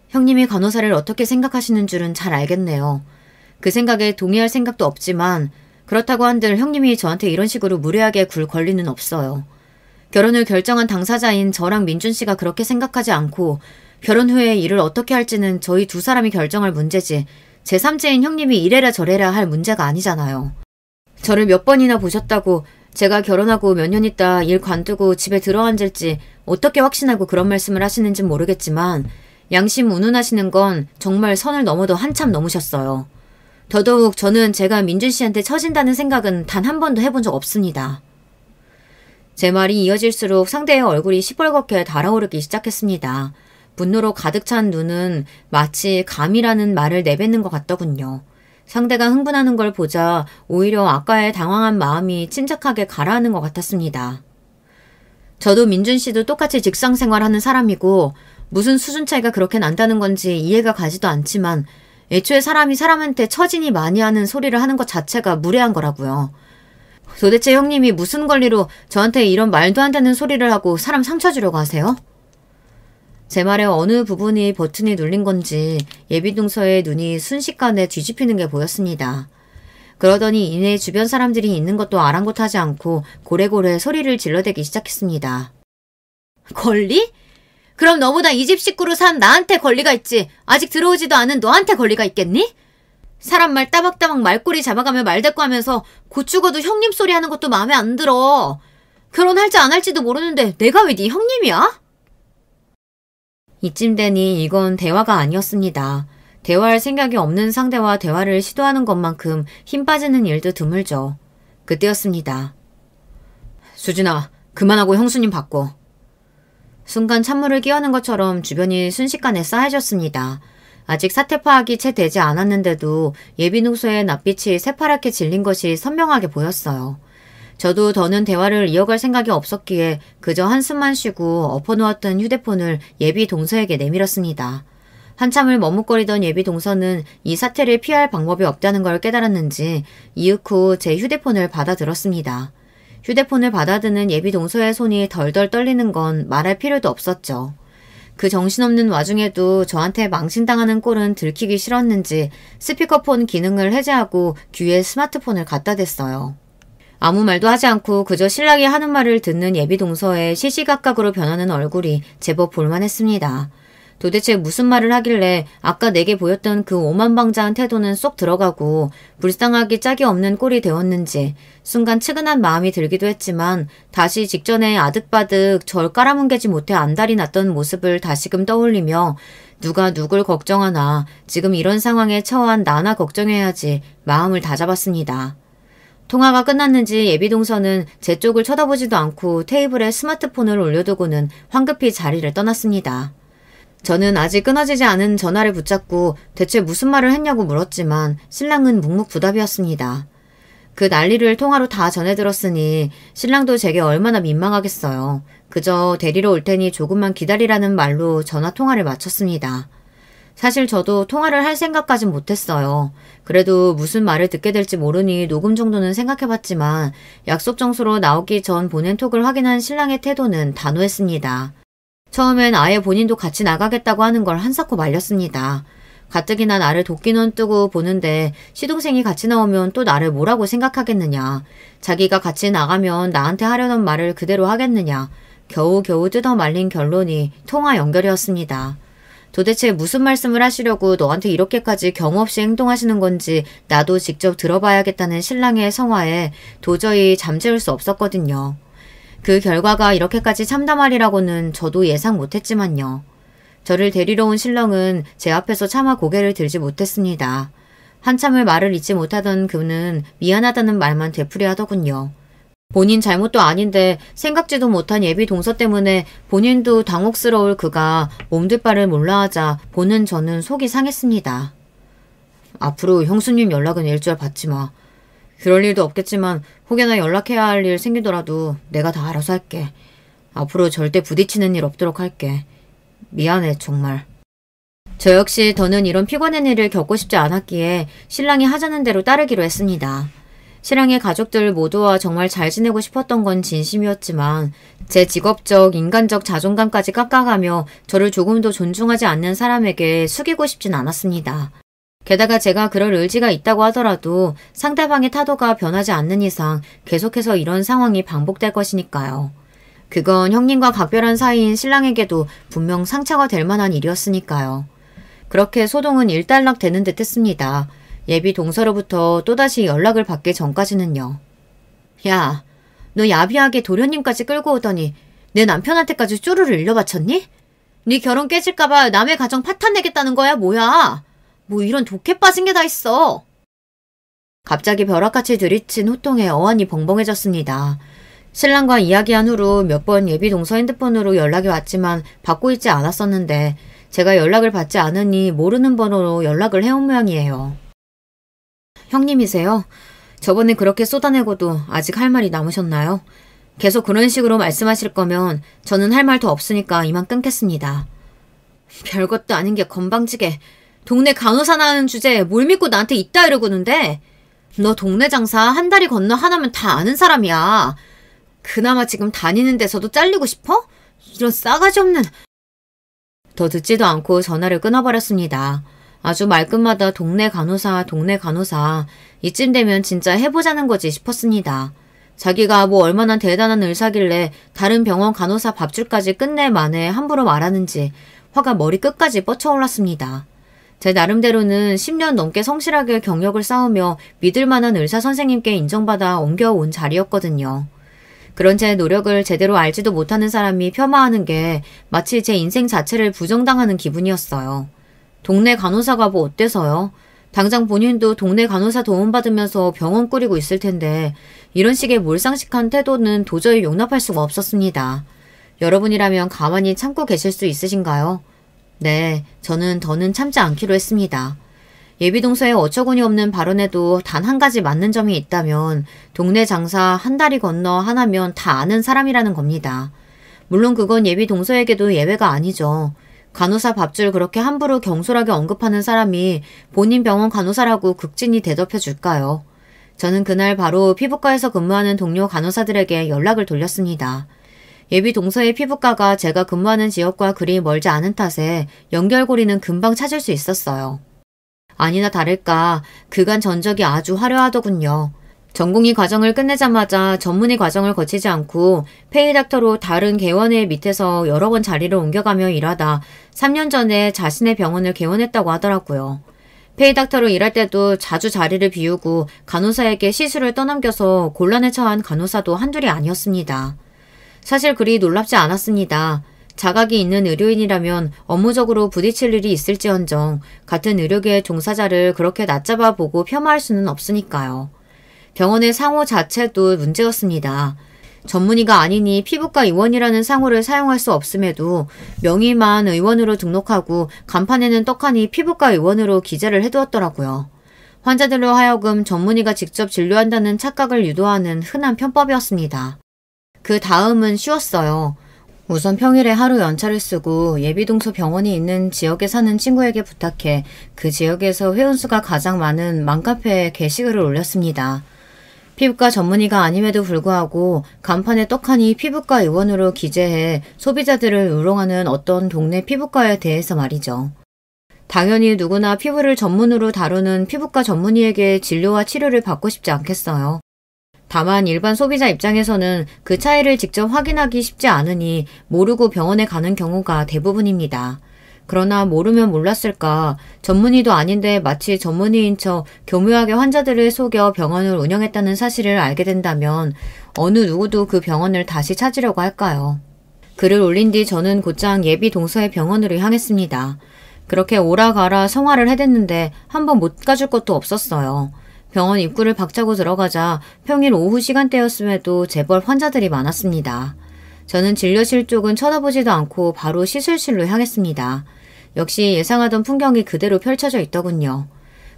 Speaker 1: 형님이 간호사를 어떻게 생각하시는 줄은 잘 알겠네요. 그 생각에 동의할 생각도 없지만 그렇다고 한들 형님이 저한테 이런 식으로 무례하게 굴 권리는 없어요. 결혼을 결정한 당사자인 저랑 민준 씨가 그렇게 생각하지 않고 결혼 후에 일을 어떻게 할지는 저희 두 사람이 결정할 문제지 제3자인 형님이 이래라 저래라 할 문제가 아니잖아요. 저를 몇 번이나 보셨다고 제가 결혼하고 몇 년 있다 일 관두고 집에 들어앉을지 어떻게 확신하고 그런 말씀을 하시는진 모르겠지만 양심 운운하시는 건 정말 선을 넘어도 한참 넘으셨어요. 더더욱 저는 제가 민준 씨한테 처진다는 생각은 단 한 번도 해본 적 없습니다. 제 말이 이어질수록 상대의 얼굴이 시뻘겋게 달아오르기 시작했습니다. 분노로 가득 찬 눈은 마치 감이라는 말을 내뱉는 것 같더군요. 상대가 흥분하는 걸 보자 오히려 아까의 당황한 마음이 침착하게 가라앉는 것 같았습니다. 저도 민준 씨도 똑같이 직장 생활하는 사람이고 무슨 수준 차이가 그렇게 난다는 건지 이해가 가지도 않지만 애초에 사람이 사람한테 처진이 많이 하는 소리를 하는 것 자체가 무례한 거라고요. 도대체 형님이 무슨 권리로 저한테 이런 말도 안 되는 소리를 하고 사람 상처 주려고 하세요? 제 말의 어느 부분이 버튼이 눌린 건지 예비동서의 눈이 순식간에 뒤집히는 게 보였습니다. 그러더니 이내 주변 사람들이 있는 것도 아랑곳하지 않고 고래고래 소리를 질러대기 시작했습니다. 권리? 그럼 너보다 이 집 식구로 산 나한테 권리가 있지 아직 들어오지도 않은 너한테 권리가 있겠니? 사람 말 따박따박 말꼬리 잡아가며 말대꾸하면서 곧 죽어도 형님 소리 하는 것도 마음에 안 들어. 결혼할지 안 할지도 모르는데 내가 왜 네 형님이야? 이쯤 되니 이건 대화가 아니었습니다. 대화할 생각이 없는 상대와 대화를 시도하는 것만큼 힘 빠지는 일도 드물죠. 그때였습니다. 수진아, 그만하고 형수님 바꿔. 순간 찬물을 끼얹는 것처럼 주변이 순식간에 싸해졌습니다. 아직 사태 파악이 채 되지 않았는데도 예비동서의 낯빛이 새파랗게 질린 것이 선명하게 보였어요. 저도 더는 대화를 이어갈 생각이 없었기에 그저 한숨만 쉬고 엎어놓았던 휴대폰을 예비동서에게 내밀었습니다. 한참을 머뭇거리던 예비동서는 이 사태를 피할 방법이 없다는 걸 깨달았는지 이윽고 제 휴대폰을 받아들었습니다. 휴대폰을 받아드는 예비동서의 손이 덜덜 떨리는 건 말할 필요도 없었죠. 그 정신없는 와중에도 저한테 망신당하는 꼴은 들키기 싫었는지 스피커폰 기능을 해제하고 귀에 스마트폰을 갖다 댔어요. 아무 말도 하지 않고 그저 신랑이 하는 말을 듣는 예비동서의 시시각각으로 변하는 얼굴이 제법 볼만했습니다. 도대체 무슨 말을 하길래 아까 내게 보였던 그 오만방자한 태도는 쏙 들어가고 불쌍하기 짝이 없는 꼴이 되었는지 순간 측은한 마음이 들기도 했지만 다시 직전에 아득바득 절 깔아뭉개지 못해 안달이 났던 모습을 다시금 떠올리며 누가 누굴 걱정하나 지금 이런 상황에 처한 나나 걱정해야지 마음을 다잡았습니다. 통화가 끝났는지 예비동서는 제 쪽을 쳐다보지도 않고 테이블에 스마트폰을 올려두고는 황급히 자리를 떠났습니다. 저는 아직 끊어지지 않은 전화를 붙잡고 대체 무슨 말을 했냐고 물었지만 신랑은 묵묵부답이었습니다. 그 난리를 통화로 다 전해들었으니 신랑도 제게 얼마나 민망하겠어요. 그저 데리러 올 테니 조금만 기다리라는 말로 전화 통화를 마쳤습니다. 사실 저도 통화를 할 생각까진 못했어요. 그래도 무슨 말을 듣게 될지 모르니 녹음 정도는 생각해봤지만 약속 장소로 나오기 전 보낸 톡을 확인한 신랑의 태도는 단호했습니다. 처음엔 아예 본인도 같이 나가겠다고 하는 걸 한사코 말렸습니다. 가뜩이나 나를 도끼눈 뜨고 보는데 시동생이 같이 나오면 또 나를 뭐라고 생각하겠느냐. 자기가 같이 나가면 나한테 하려는 말을 그대로 하겠느냐. 겨우겨우 뜯어 말린 결론이 통화 연결이었습니다. 도대체 무슨 말씀을 하시려고 너한테 이렇게까지 경우 없이 행동하시는 건지 나도 직접 들어봐야겠다는 신랑의 성화에 도저히 잠재울 수 없었거든요. 그 결과가 이렇게까지 참담하리라고는 저도 예상 못했지만요. 저를 데리러 온 신랑은 제 앞에서 차마 고개를 들지 못했습니다. 한참을 말을 잇지 못하던 그는 미안하다는 말만 되풀이하더군요. 본인 잘못도 아닌데 생각지도 못한 예비 동서 때문에 본인도 당혹스러울 그가 몸둘 바를 몰라하자 보는 저는 속이 상했습니다. 앞으로 형수님 연락은 일절 받지 마. 그럴 일도 없겠지만 혹여나 연락해야 할 일 생기더라도 내가 다 알아서 할게. 앞으로 절대 부딪히는 일 없도록 할게. 미안해 정말. 저 역시 더는 이런 피곤한 일을 겪고 싶지 않았기에 신랑이 하자는 대로 따르기로 했습니다. 신랑의 가족들 모두와 정말 잘 지내고 싶었던 건 진심이었지만 제 직업적, 인간적 자존감까지 깎아가며 저를 조금도 존중하지 않는 사람에게 숙이고 싶진 않았습니다. 게다가 제가 그럴 의지가 있다고 하더라도 상대방의 타도가 변하지 않는 이상 계속해서 이런 상황이 반복될 것이니까요. 그건 형님과 각별한 사이인 신랑에게도 분명 상처가 될 만한 일이었으니까요. 그렇게 소동은 일단락 되는 듯 했습니다. 예비 동서로부터 또다시 연락을 받기 전까지는요. 야, 너 야비하게 도련님까지 끌고 오더니 내 남편한테까지 쪼르르 일러바쳤니? 네 결혼 깨질까봐 남의 가정 파탄내겠다는 거야 뭐야? 뭐 이런 독해 빠진 게 다 있어. 갑자기 벼락같이 들이친 호통에 어안이 벙벙해졌습니다. 신랑과 이야기한 후로 몇 번 예비 동서 핸드폰으로 연락이 왔지만 받고 있지 않았었는데 제가 연락을 받지 않으니 모르는 번호로 연락을 해온 모양이에요. 형님이세요? 저번에 그렇게 쏟아내고도 아직 할 말이 남으셨나요? 계속 그런 식으로 말씀하실 거면 저는 할 말 더 없으니까 이만 끊겠습니다. 별것도 아닌 게 건방지게 동네 간호사 나는 주제에 뭘 믿고 나한테 있다 이러고는데 너 동네 장사 한 다리 건너 하나면 다 아는 사람이야. 그나마 지금 다니는 데서도 잘리고 싶어? 이런 싸가지 없는... 더 듣지도 않고 전화를 끊어버렸습니다. 아주 말끝마다 동네 간호사, 동네 간호사. 이쯤 되면 진짜 해보자는 거지 싶었습니다. 자기가 뭐 얼마나 대단한 의사길래 다른 병원 간호사 밥줄까지 끝내 만에 함부로 말하는지 화가 머리 끝까지 뻗쳐올랐습니다. 제 나름대로는 10년 넘게 성실하게 경력을 쌓으며 믿을 만한 의사 선생님께 인정받아 옮겨온 자리였거든요. 그런 제 노력을 제대로 알지도 못하는 사람이 폄하하는 게 마치 제 인생 자체를 부정당하는 기분이었어요. 동네 간호사가 뭐 어때서요? 당장 본인도 동네 간호사 도움받으면서 병원 꾸리고 있을 텐데 이런 식의 몰상식한 태도는 도저히 용납할 수가 없었습니다. 여러분이라면 가만히 참고 계실 수 있으신가요? 네, 저는 더는 참지 않기로 했습니다. 예비동서의 어처구니 없는 발언에도 단 한 가지 맞는 점이 있다면 동네 장사 한 다리 건너 하나면 다 아는 사람이라는 겁니다. 물론 그건 예비동서에게도 예외가 아니죠. 간호사 밥줄 그렇게 함부로 경솔하게 언급하는 사람이 본인 병원 간호사라고 극진히 대접해 줄까요? 저는 그날 바로 피부과에서 근무하는 동료 간호사들에게 연락을 돌렸습니다. 예비동서의 피부과가 제가 근무하는 지역과 그리 멀지 않은 탓에 연결고리는 금방 찾을 수 있었어요. 아니나 다를까 그간 전적이 아주 화려하더군요. 전공의 과정을 끝내자마자 전문의 과정을 거치지 않고 페이닥터로 다른 개원회 밑에서 여러 번 자리를 옮겨가며 일하다 3년 전에 자신의 병원을 개원했다고 하더라고요. 페이닥터로 일할 때도 자주 자리를 비우고 간호사에게 시술을 떠넘겨서 곤란에 처한 간호사도 한둘이 아니었습니다. 사실 그리 놀랍지 않았습니다. 자각이 있는 의료인이라면 업무적으로 부딪힐 일이 있을지언정 같은 의료계의 종사자를 그렇게 낮잡아 보고 폄하할 수는 없으니까요. 병원의 상호 자체도 문제였습니다. 전문의가 아니니 피부과 의원이라는 상호를 사용할 수 없음에도 명의만 의원으로 등록하고 간판에는 떡하니 피부과 의원으로 기재를 해두었더라고요. 환자들로 하여금 전문의가 직접 진료한다는 착각을 유도하는 흔한 편법이었습니다. 그 다음은 쉬웠어요. 우선 평일에 하루 연차를 쓰고 예비동서 병원이 있는 지역에 사는 친구에게 부탁해 그 지역에서 회원수가 가장 많은 맘카페에 게시글을 올렸습니다. 피부과 전문의가 아님에도 불구하고 간판에 떡하니 피부과 의원으로 기재해 소비자들을 우롱하는 어떤 동네 피부과에 대해서 말이죠. 당연히 누구나 피부를 전문으로 다루는 피부과 전문의에게 진료와 치료를 받고 싶지 않겠어요. 다만 일반 소비자 입장에서는 그 차이를 직접 확인하기 쉽지 않으니 모르고 병원에 가는 경우가 대부분입니다. 그러나 모르면 몰랐을까 전문의도 아닌데 마치 전문의인 척 교묘하게 환자들을 속여 병원을 운영했다는 사실을 알게 된다면 어느 누구도 그 병원을 다시 찾으려고 할까요? 글을 올린 뒤 저는 곧장 예비 동서의 병원으로 향했습니다. 그렇게 오라가라 성화를 해댔는데 한 번 못 가줄 것도 없었어요. 병원 입구를 박차고 들어가자 평일 오후 시간대였음에도 제법 환자들이 많았습니다. 저는 진료실 쪽은 쳐다보지도 않고 바로 시술실로 향했습니다. 역시 예상하던 풍경이 그대로 펼쳐져 있더군요.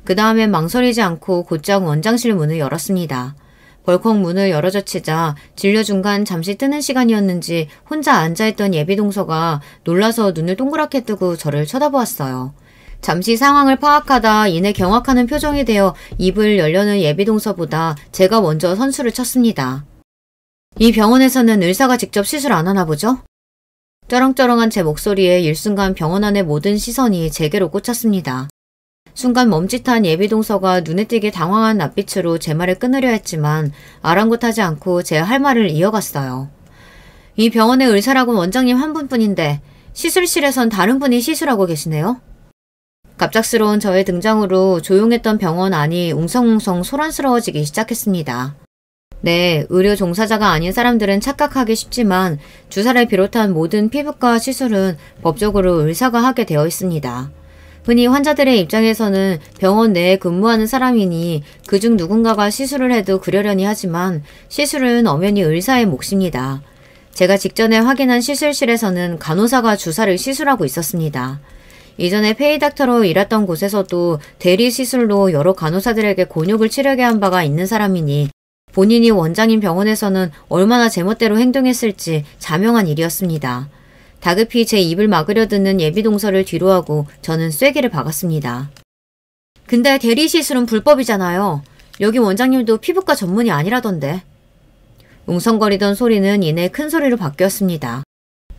Speaker 1: 그 다음엔 망설이지 않고 곧장 원장실 문을 열었습니다. 벌컥 문을 열어젖히자 진료 중간 잠시 뜨는 시간이었는지 혼자 앉아있던 예비동서가 놀라서 눈을 동그랗게 뜨고 저를 쳐다보았어요. 잠시 상황을 파악하다 이내 경악하는 표정이 되어 입을 열려는 예비동서보다 제가 먼저 선수를 쳤습니다. 이 병원에서는 의사가 직접 시술 안 하나 보죠? 쩌렁쩌렁한 제 목소리에 일순간 병원 안의 모든 시선이 제게로 꽂혔습니다. 순간 멈칫한 예비동서가 눈에 띄게 당황한 낯빛으로 제 말을 끊으려 했지만 아랑곳하지 않고 제 할 말을 이어갔어요. 이 병원의 의사라고는 원장님 한 분뿐인데 시술실에선 다른 분이 시술하고 계시네요? 갑작스러운 저의 등장으로 조용했던 병원 안이 웅성웅성 소란스러워지기 시작했습니다. 네, 의료 종사자가 아닌 사람들은 착각하기 쉽지만 주사를 비롯한 모든 피부과 시술은 법적으로 의사가 하게 되어 있습니다. 흔히 환자들의 입장에서는 병원 내에 근무하는 사람이니 그중 누군가가 시술을 해도 그러려니 하지만 시술은 엄연히 의사의 몫입니다. 제가 직전에 확인한 시술실에서는 간호사가 주사를 시술하고 있었습니다. 이전에 페이닥터로 일했던 곳에서도 대리 시술로 여러 간호사들에게 곤욕을 치르게 한 바가 있는 사람이니 본인이 원장인 병원에서는 얼마나 제멋대로 행동했을지 자명한 일이었습니다. 다급히 제 입을 막으려 드는 예비동서를 뒤로하고 저는 쐐기를 박았습니다. 근데 대리 시술은 불법이잖아요. 여기 원장님도 피부과 전문이 아니라던데. 웅성거리던 소리는 이내 큰 소리로 바뀌었습니다.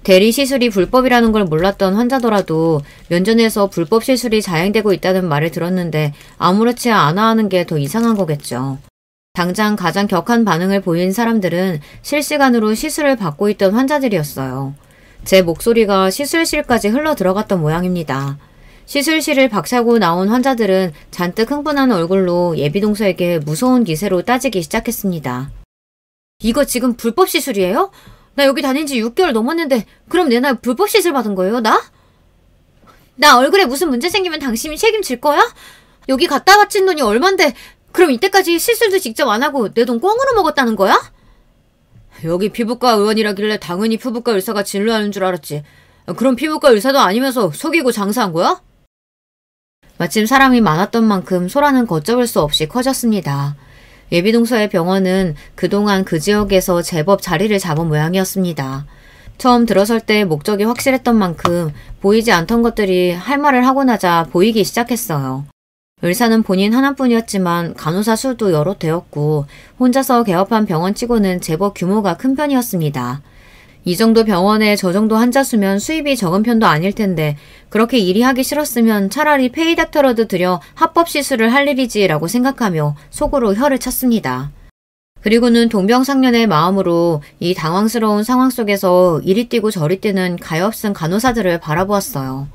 Speaker 1: 대리 시술이 불법이라는 걸 몰랐던 환자더라도 면전에서 불법 시술이 자행되고 있다는 말을 들었는데 아무렇지 않아 하는 게 더 이상한 거겠죠. 당장 가장 격한 반응을 보인 사람들은 실시간으로 시술을 받고 있던 환자들이었어요. 제 목소리가 시술실까지 흘러 들어갔던 모양입니다. 시술실을 박차고 나온 환자들은 잔뜩 흥분한 얼굴로 예비동서에게 무서운 기세로 따지기 시작했습니다. 이거 지금 불법 시술이에요? 나 여기 다닌 지 6개월 넘었는데 그럼 내나 불법 시술 받은 거예요, 나? 나 얼굴에 무슨 문제 생기면 당신이 책임질 거야? 여기 갖다 바친 돈이 얼만데 그럼 이때까지 시술도 직접 안 하고 내 돈 꽁으로 먹었다는 거야? 여기 피부과 의원이라길래 당연히 피부과 의사가 진료하는 줄 알았지. 그럼 피부과 의사도 아니면서 속이고 장사한 거야? 마침 사람이 많았던 만큼 소란은 걷잡을 수 없이 커졌습니다. 예비동서의 병원은 그동안 그 지역에서 제법 자리를 잡은 모양이었습니다. 처음 들어설 때 목적이 확실했던 만큼 보이지 않던 것들이 할 말을 하고 나자 보이기 시작했어요. 의사는 본인 하나뿐이었지만 간호사 수도 여럿 되었고 혼자서 개업한 병원치고는 제법 규모가 큰 편이었습니다. 이 정도 병원에 저 정도 환자 수면 수입이 적은 편도 아닐 텐데 그렇게 일이 하기 싫었으면 차라리 페이닥터라도 들여 합법 시술을 할 일이지라고 생각하며 속으로 혀를 쳤습니다. 그리고는 동병상련의 마음으로 이 당황스러운 상황 속에서 이리 뛰고 저리 뛰는 가엾은 간호사들을 바라보았어요.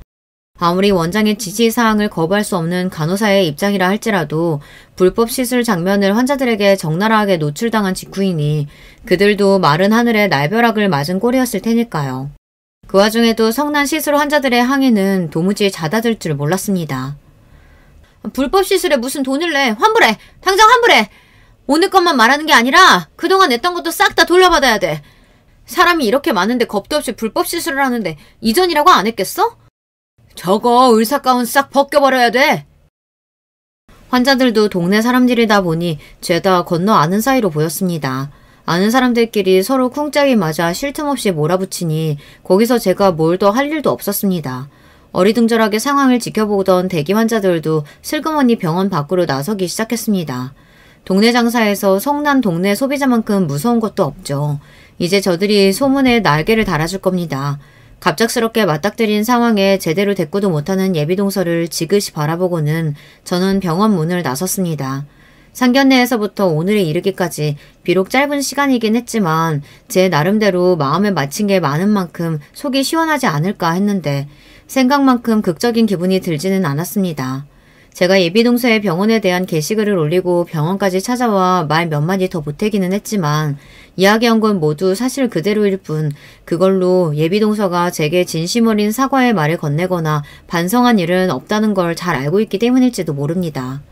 Speaker 1: 아무리 원장의 지시사항을 거부할 수 없는 간호사의 입장이라 할지라도 불법 시술 장면을 환자들에게 적나라하게 노출당한 직후이니 그들도 마른 하늘에 날벼락을 맞은 꼴이었을 테니까요. 그 와중에도 성난 시술 환자들의 항의는 도무지 잦아들 줄 몰랐습니다. 불법 시술에 무슨 돈을 내? 환불해! 당장 환불해! 오늘 것만 말하는 게 아니라 그동안 냈던 것도 싹 다 돌려받아야 돼. 사람이 이렇게 많은데 겁도 없이 불법 시술을 하는데 이전이라고 안 했겠어? 저거 의사 가운 싹 벗겨버려야 돼. 환자들도 동네 사람들이다 보니 죄다 건너 아는 사이로 보였습니다. 아는 사람들끼리 서로 쿵짝이 맞아 쉴 틈 없이 몰아붙이니 거기서 제가 뭘 더 할 일도 없었습니다. 어리둥절하게 상황을 지켜보던 대기 환자들도 슬그머니 병원 밖으로 나서기 시작했습니다. 동네 장사에서 성난 동네 소비자만큼 무서운 것도 없죠. 이제 저들이 소문에 날개를 달아줄 겁니다. 갑작스럽게 맞닥뜨린 상황에 제대로 대꾸도 못하는 예비동서를 지그시 바라보고는 저는 병원 문을 나섰습니다. 상견례에서부터 오늘에 이르기까지 비록 짧은 시간이긴 했지만 제 나름대로 마음에 맞힌 게 많은 만큼 속이 시원하지 않을까 했는데 생각만큼 극적인 기분이 들지는 않았습니다. 제가 예비동서의 병원에 대한 게시글을 올리고 병원까지 찾아와 말 몇 마디 더 보태기는 했지만 이야기한 건 모두 사실 그대로일 뿐 그걸로 예비동서가 제게 진심 어린 사과의 말을 건네거나 반성한 일은 없다는 걸 잘 알고 있기 때문일지도 모릅니다.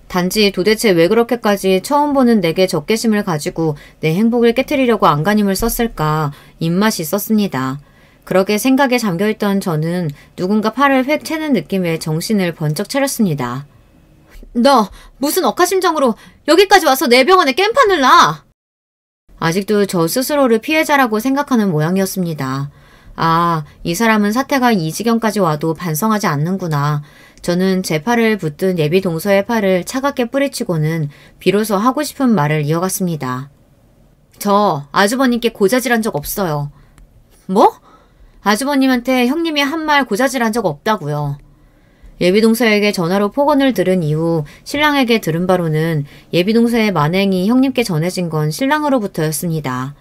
Speaker 1: 단지 도대체 왜 그렇게까지 처음 보는 내게 적개심을 가지고 내 행복을 깨트리려고 안간힘을 썼을까 입맛이 있었습니다. 그렇게 생각에 잠겨있던 저는 누군가 팔을 획 채는 느낌에 정신을 번쩍 차렸습니다. 너 무슨 억하심정으로 여기까지 와서 내 병원에 깽판을 놔! 아직도 저 스스로를 피해자라고 생각하는 모양이었습니다. 아, 이 사람은 사태가 이 지경까지 와도 반성하지 않는구나. 저는 제 팔을 붙든 예비동서의 팔을 차갑게 뿌리치고는 비로소 하고 싶은 말을 이어갔습니다. 저 아주버님께 고자질한 적 없어요. 뭐? 아주버님한테 형님이 한 말 고자질한 적 없다고요. 예비동서에게 전화로 폭언을 들은 이후 신랑에게 들은 바로는 예비동서의 만행이 형님께 전해진 건 신랑으로부터였습니다.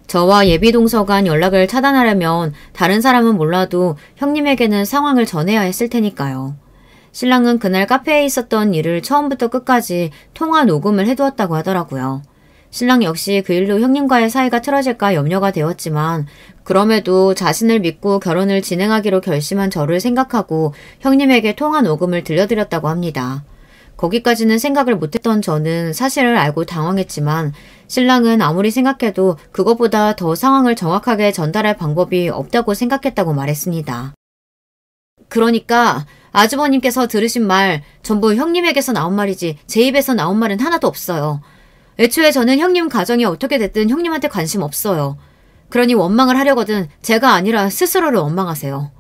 Speaker 1: 저와 예비동서 간 연락을 차단하려면 다른 사람은 몰라도 형님에게는 상황을 전해야 했을 테니까요. 신랑은 그날 카페에 있었던 일을 처음부터 끝까지 통화 녹음을 해두었다고 하더라고요. 신랑 역시 그 일로 형님과의 사이가 틀어질까 염려가 되었지만 그럼에도 자신을 믿고 결혼을 진행하기로 결심한 저를 생각하고 형님에게 통화 녹음을 들려드렸다고 합니다. 거기까지는 생각을 못했던 저는 사실을 알고 당황했지만 신랑은 아무리 생각해도 그것보다 더 상황을 정확하게 전달할 방법이 없다고 생각했다고 말했습니다. 그러니까 아주버님께서 들으신 말 전부 형님에게서 나온 말이지 제 입에서 나온 말은 하나도 없어요. 애초에 저는 형님 가정이 어떻게 됐든 형님한테 관심 없어요. 그러니 원망을 하려거든 제가 아니라 스스로를 원망하세요.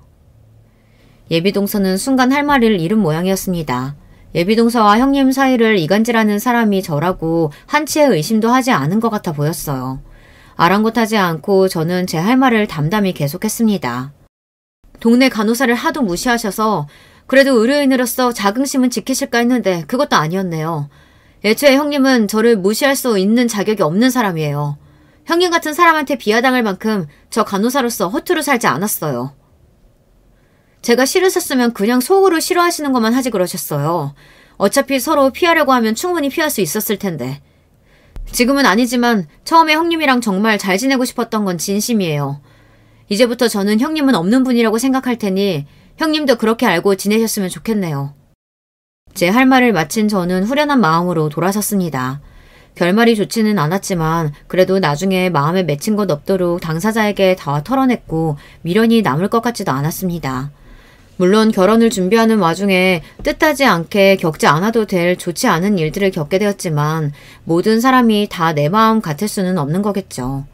Speaker 1: 예비동서는 순간 할 말을 잃은 모양이었습니다. 예비동서와 형님 사이를 이간질하는 사람이 저라고 한치의 의심도 하지 않은 것 같아 보였어요. 아랑곳하지 않고 저는 제 할 말을 담담히 계속했습니다. 동네 간호사를 하도 무시하셔서 그래도 의료인으로서 자긍심은 지키실까 했는데 그것도 아니었네요. 애초에 형님은 저를 무시할 수 있는 자격이 없는 사람이에요. 형님 같은 사람한테 비하당할 만큼 저 간호사로서 허투루 살지 않았어요. 제가 싫으셨으면 그냥 속으로 싫어하시는 것만 하지 그러셨어요. 어차피 서로 피하려고 하면 충분히 피할 수 있었을 텐데. 지금은 아니지만 처음에 형님이랑 정말 잘 지내고 싶었던 건 진심이에요. 이제부터 저는 형님은 없는 분이라고 생각할 테니 형님도 그렇게 알고 지내셨으면 좋겠네요. 제 할 말을 마친 저는 후련한 마음으로 돌아섰습니다. 결말이 좋지는 않았지만 그래도 나중에 마음에 맺힌 것 없도록 당사자에게 다 털어냈고 미련이 남을 것 같지도 않았습니다. 물론 결혼을 준비하는 와중에 뜻하지 않게 겪지 않아도 될 좋지 않은 일들을 겪게 되었지만 모든 사람이 다 내 마음 같을 수는 없는 거겠죠.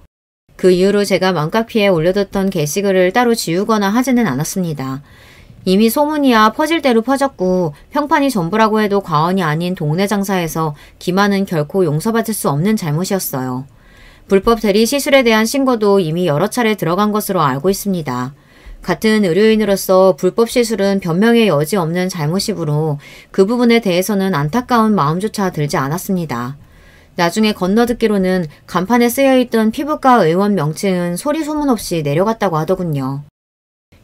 Speaker 1: 그 이후로 제가 맘카피에 올려뒀던 게시글을 따로 지우거나 하지는 않았습니다. 이미 소문이야 퍼질 대로 퍼졌고 평판이 전부라고 해도 과언이 아닌 동네 장사에서 기만은 결코 용서받을 수 없는 잘못이었어요. 불법 대리 시술에 대한 신고도 이미 여러 차례 들어간 것으로 알고 있습니다. 같은 의료인으로서 불법 시술은 변명의 여지 없는 잘못이므로 그 부분에 대해서는 안타까운 마음조차 들지 않았습니다. 나중에 건너듣기로는 간판에 쓰여있던 피부과 의원 명칭은 소리 소문 없이 내려갔다고 하더군요.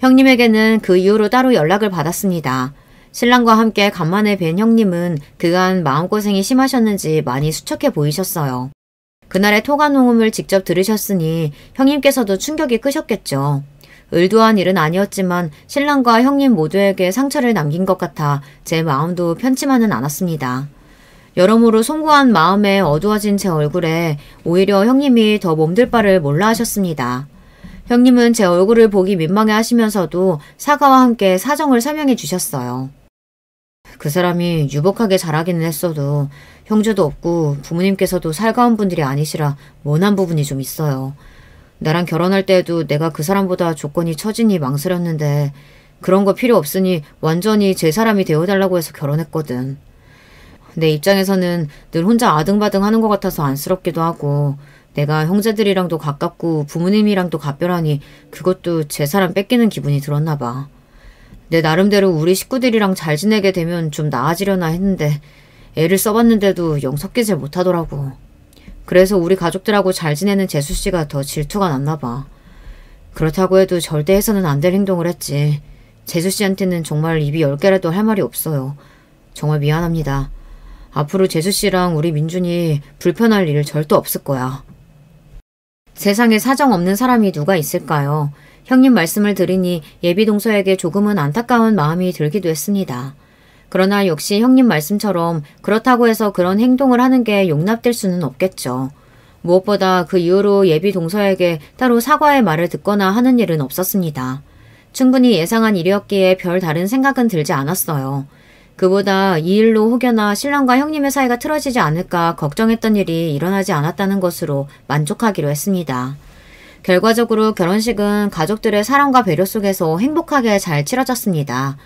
Speaker 1: 형님에게는 그 이후로 따로 연락을 받았습니다. 신랑과 함께 간만에 뵌 형님은 그간 마음고생이 심하셨는지 많이 수척해 보이셨어요. 그날의 토간 녹음을 직접 들으셨으니 형님께서도 충격이 크셨겠죠. 의도한 일은 아니었지만 신랑과 형님 모두에게 상처를 남긴 것 같아 제 마음도 편치만은 않았습니다. 여러모로 송구한 마음에 어두워진 제 얼굴에 오히려 형님이 더 몸둘 바를 몰라 하셨습니다. 형님은 제 얼굴을 보기 민망해 하시면서도 사과와 함께 사정을 설명해 주셨어요. 그 사람이 유복하게 자라기는 했어도 형제도 없고 부모님께서도 살가운 분들이 아니시라 원한 부분이 좀 있어요. 나랑 결혼할 때에도 내가 그 사람보다 조건이 처지니 망설였는데 그런 거 필요 없으니 완전히 제 사람이 되어달라고 해서 결혼했거든. 내 입장에서는 늘 혼자 아등바등 하는 것 같아서 안쓰럽기도 하고 내가 형제들이랑도 가깝고 부모님이랑도 각별하니 그것도 제 사람 뺏기는 기분이 들었나 봐. 내 나름대로 우리 식구들이랑 잘 지내게 되면 좀 나아지려나 했는데 애를 써봤는데도 영 섞이질 못하더라고. 그래서 우리 가족들하고 잘 지내는 재수씨가 더 질투가 났나 봐. 그렇다고 해도 절대 해서는 안 될 행동을 했지. 재수씨한테는 정말 입이 10개라도 할 말이 없어요. 정말 미안합니다. 앞으로 재수씨랑 우리 민준이 불편할 일 절대 없을 거야. 세상에 사정 없는 사람이 누가 있을까요? 형님 말씀을 들으니 예비동서에게 조금은 안타까운 마음이 들기도 했습니다. 그러나 역시 형님 말씀처럼 그렇다고 해서 그런 행동을 하는 게 용납될 수는 없겠죠. 무엇보다 그 이후로 예비동서에게 따로 사과의 말을 듣거나 하는 일은 없었습니다. 충분히 예상한 일이었기에 별 다른 생각은 들지 않았어요. 그보다 이 일로 혹여나 신랑과 형님의 사이가 틀어지지 않을까 걱정했던 일이 일어나지 않았다는 것으로 만족하기로 했습니다. 결과적으로 결혼식은 가족들의 사랑과 배려 속에서 행복하게 잘 치러졌습니다.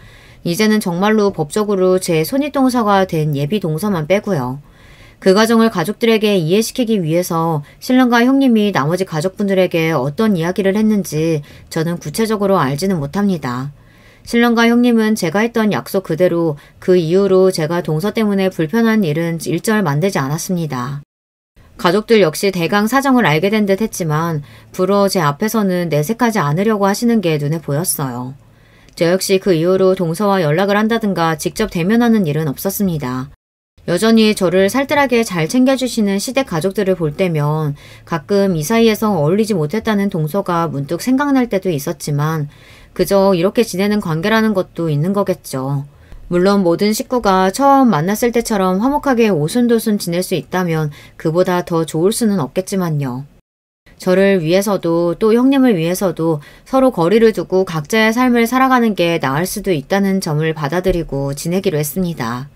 Speaker 1: 이제는 정말로 법적으로 제 손윗동서가 된 예비동서만 빼고요. 그 과정을 가족들에게 이해시키기 위해서 신랑과 형님이 나머지 가족분들에게 어떤 이야기를 했는지 저는 구체적으로 알지는 못합니다. 신랑과 형님은 제가 했던 약속 그대로 그 이후로 제가 동서 때문에 불편한 일은 일절 만들지 않았습니다. 가족들 역시 대강 사정을 알게 된 듯 했지만 불어 제 앞에서는 내색하지 않으려고 하시는 게 눈에 보였어요. 저 역시 그 이후로 동서와 연락을 한다든가 직접 대면하는 일은 없었습니다. 여전히 저를 살뜰하게 잘 챙겨주시는 시댁 가족들을 볼 때면 가끔 이 사이에서 어울리지 못했다는 동서가 문득 생각날 때도 있었지만 그저 이렇게 지내는 관계라는 것도 있는 거겠죠. 물론 모든 식구가 처음 만났을 때처럼 화목하게 오순도순 지낼 수 있다면 그보다 더 좋을 수는 없겠지만요. 저를 위해서도 또 형님을 위해서도 서로 거리를 두고 각자의 삶을 살아가는 게 나을 수도 있다는 점을 받아들이고 지내기로 했습니다.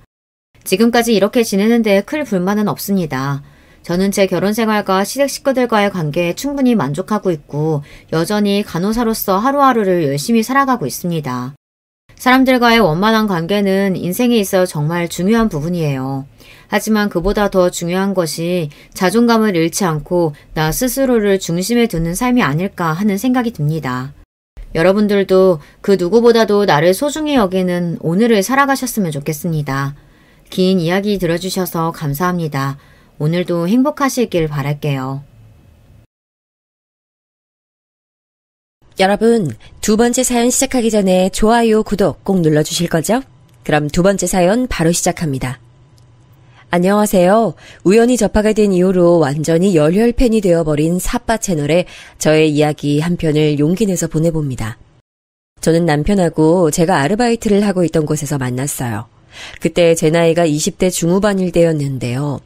Speaker 1: 지금까지 이렇게 지내는데 큰 불만은 없습니다. 저는 제 결혼 생활과 시댁 식구들과의 관계에 충분히 만족하고 있고 여전히 간호사로서 하루하루를 열심히 살아가고 있습니다. 사람들과의 원만한 관계는 인생에 있어 정말 중요한 부분이에요. 하지만 그보다 더 중요한 것이 자존감을 잃지 않고 나 스스로를 중심에 두는 삶이 아닐까 하는 생각이 듭니다. 여러분들도 그 누구보다도 나를 소중히 여기는 오늘을 살아가셨으면 좋겠습니다. 긴 이야기 들어주셔서 감사합니다. 오늘도 행복하시길 바랄게요.
Speaker 2: 여러분, 두 번째 사연 시작하기 전에 좋아요, 구독 꼭 눌러주실 거죠? 그럼 두 번째 사연 바로 시작합니다. 안녕하세요. 우연히 접하게 된 이후로 완전히 열혈 팬이 되어버린 사빠 채널에 저의 이야기 한 편을 용기 내서 보내봅니다. 저는 남편하고 제가 아르바이트를 하고 있던 곳에서 만났어요. 그때 제 나이가 20대 중후반일 때였는데요.